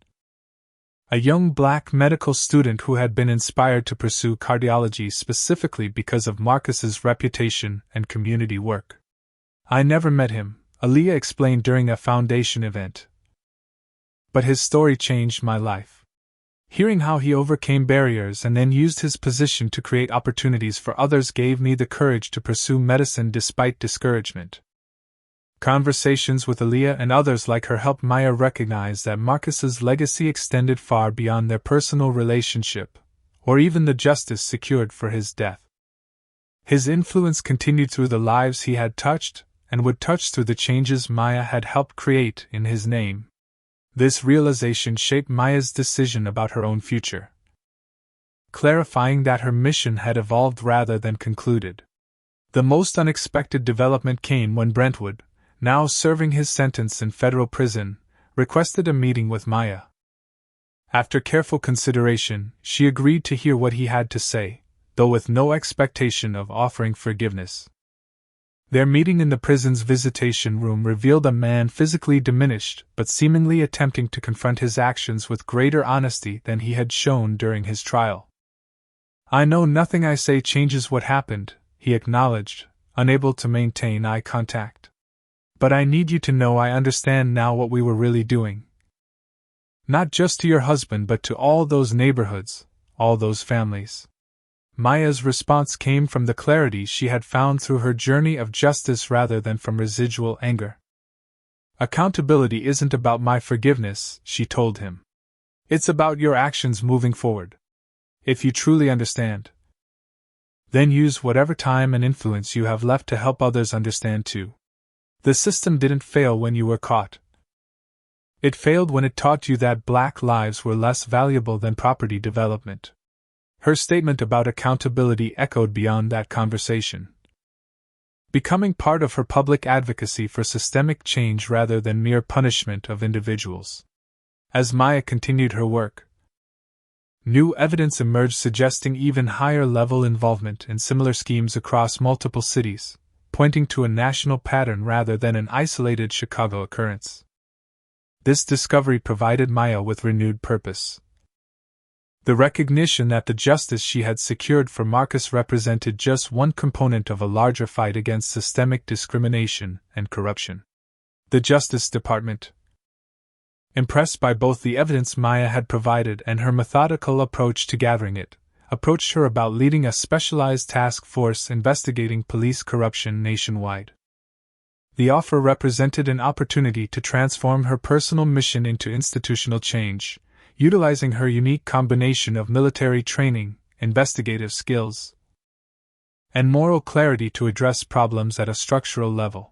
a young black medical student who had been inspired to pursue cardiology specifically because of Marcus's reputation and community work. "I never met him," Aaliyah explained during a Foundation event, "but his story changed my life. Hearing how he overcame barriers and then used his position to create opportunities for others gave me the courage to pursue medicine despite discouragement." Conversations with Aaliyah and others like her helped Maya recognize that Marcus's legacy extended far beyond their personal relationship, or even the justice secured for his death. His influence continued through the lives he had touched, and would touch through the changes Maya had helped create in his name. This realization shaped Maya's decision about her own future, clarifying that her mission had evolved rather than concluded. The most unexpected development came when Brentwood, now serving his sentence in federal prison, requested a meeting with Maya. After careful consideration, she agreed to hear what he had to say, though with no expectation of offering forgiveness. Their meeting in the prison's visitation room revealed a man physically diminished but seemingly attempting to confront his actions with greater honesty than he had shown during his trial. "I know nothing I say changes what happened," he acknowledged, unable to maintain eye contact. "But I need you to know I understand now what we were really doing. Not just to your husband but to all those neighborhoods, all those families." Maya's response came from the clarity she had found through her journey of justice rather than from residual anger. "Accountability isn't about my forgiveness," she told him. "It's about your actions moving forward. If you truly understand, then use whatever time and influence you have left to help others understand too. The system didn't fail when you were caught. It failed when it taught you that black lives were less valuable than property development." Her statement about accountability echoed beyond that conversation, becoming part of her public advocacy for systemic change rather than mere punishment of individuals. As Maya continued her work, new evidence emerged suggesting even higher level involvement in similar schemes across multiple cities, pointing to a national pattern rather than an isolated Chicago occurrence. This discovery provided Maya with renewed purpose. The recognition that the justice she had secured for Marcus represented just one component of a larger fight against systemic discrimination and corruption. The Justice Department, impressed by both the evidence Maya had provided and her methodical approach to gathering it, approached her about leading a specialized task force investigating police corruption nationwide. The offer represented an opportunity to transform her personal mission into institutional change, utilizing her unique combination of military training, investigative skills, and moral clarity to address problems at a structural level.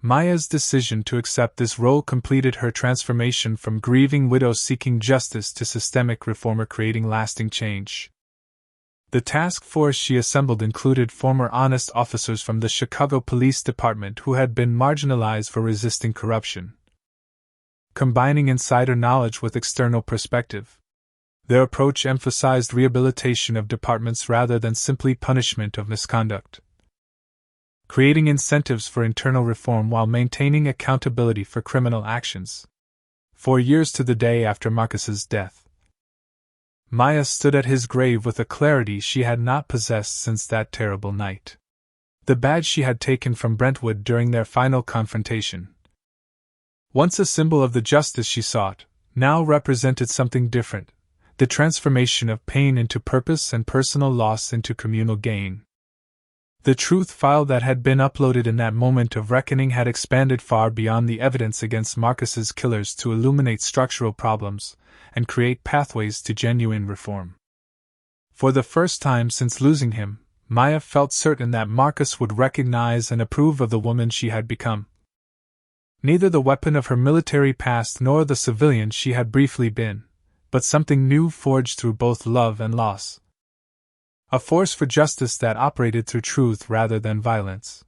Maya's decision to accept this role completed her transformation from grieving widow seeking justice to systemic reformer creating lasting change. The task force she assembled included former honest officers from the Chicago Police Department who had been marginalized for resisting corruption. Combining insider knowledge with external perspective, their approach emphasized rehabilitation of departments rather than simply punishment of misconduct, creating incentives for internal reform while maintaining accountability for criminal actions. 4 years to the day after Marcus's death, Maya stood at his grave with a clarity she had not possessed since that terrible night. The badge she had taken from Brentwood during their final confrontation, once a symbol of the justice she sought, now represented something different, the transformation of pain into purpose and personal loss into communal gain. The truth file that had been uploaded in that moment of reckoning had expanded far beyond the evidence against Marcus's killers to illuminate structural problems and create pathways to genuine reform. For the first time since losing him, Maya felt certain that Marcus would recognize and approve of the woman she had become. Neither the weapon of her military past nor the civilian she had briefly been, but something new forged through both love and loss. A force for justice that operated through truth rather than violence.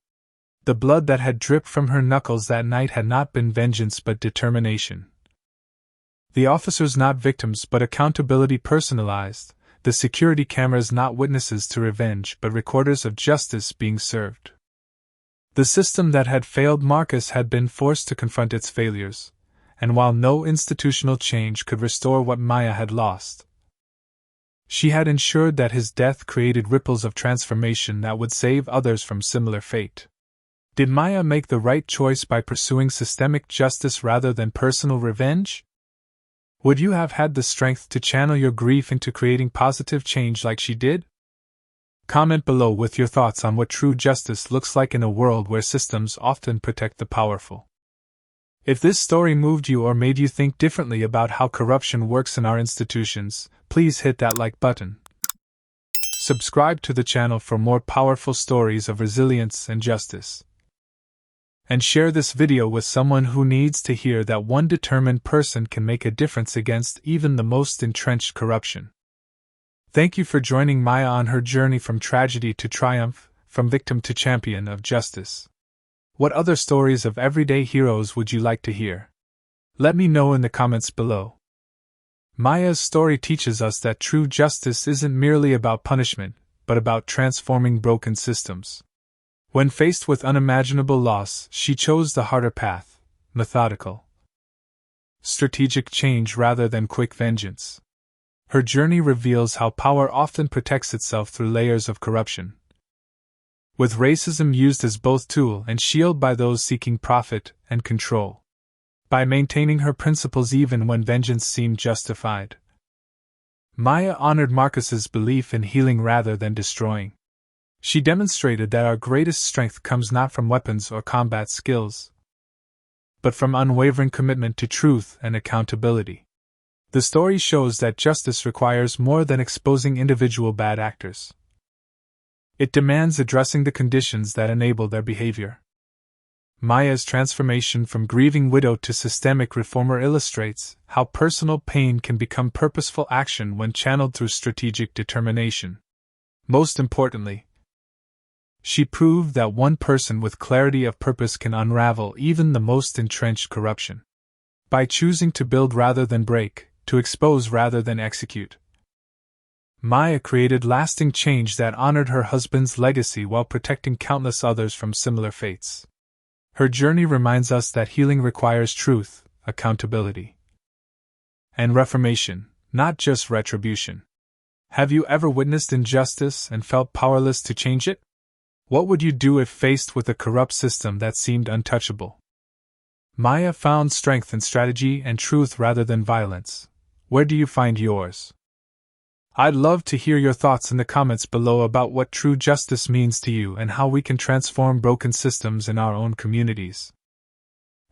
The blood that had dripped from her knuckles that night had not been vengeance but determination. The officers not victims but accountability personalized, the security cameras not witnesses to revenge but recorders of justice being served. The system that had failed Marcus had been forced to confront its failures, and while no institutional change could restore what Maya had lost, she had ensured that his death created ripples of transformation that would save others from similar fate. Did Maya make the right choice by pursuing systemic justice rather than personal revenge? Would you have had the strength to channel your grief into creating positive change like she did? Comment below with your thoughts on what true justice looks like in a world where systems often protect the powerful. If this story moved you or made you think differently about how corruption works in our institutions, please hit that like button. Subscribe to the channel for more powerful stories of resilience and justice. And share this video with someone who needs to hear that one determined person can make a difference against even the most entrenched corruption. Thank you for joining Maya on her journey from tragedy to triumph, from victim to champion of justice. What other stories of everyday heroes would you like to hear? Let me know in the comments below. Maya's story teaches us that true justice isn't merely about punishment, but about transforming broken systems. When faced with unimaginable loss, she chose the harder path, methodical, strategic change rather than quick vengeance. Her journey reveals how power often protects itself through layers of corruption, with racism used as both tool and shield by those seeking profit and control. By maintaining her principles even when vengeance seemed justified, Maya honored Marcus's belief in healing rather than destroying. She demonstrated that our greatest strength comes not from weapons or combat skills, but from unwavering commitment to truth and accountability. The story shows that justice requires more than exposing individual bad actors. It demands addressing the conditions that enable their behavior. Maya's transformation from grieving widow to systemic reformer illustrates how personal pain can become purposeful action when channeled through strategic determination. Most importantly, she proved that one person with clarity of purpose can unravel even the most entrenched corruption. By choosing to build rather than break, to expose rather than execute, Maya created lasting change that honored her husband's legacy while protecting countless others from similar fates. Her journey reminds us that healing requires truth, accountability, and reformation, not just retribution. Have you ever witnessed injustice and felt powerless to change it? What would you do if faced with a corrupt system that seemed untouchable? Maya found strength in strategy and truth rather than violence. Where do you find yours? I'd love to hear your thoughts in the comments below about what true justice means to you and how we can transform broken systems in our own communities.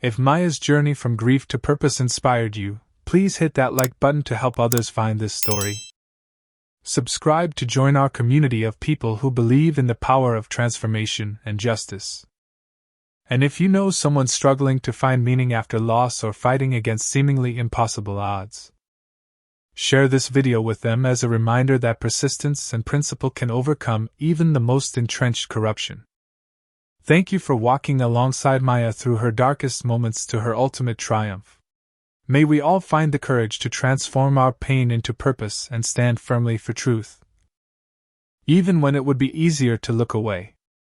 If Maya's journey from grief to purpose inspired you, please hit that like button to help others find this story. Subscribe to join our community of people who believe in the power of transformation and justice. And if you know someone struggling to find meaning after loss or fighting against seemingly impossible odds, share this video with them as a reminder that persistence and principle can overcome even the most entrenched corruption. Thank you for walking alongside Maya through her darkest moments to her ultimate triumph. May we all find the courage to transform our pain into purpose and stand firmly for truth, even when it would be easier to look away.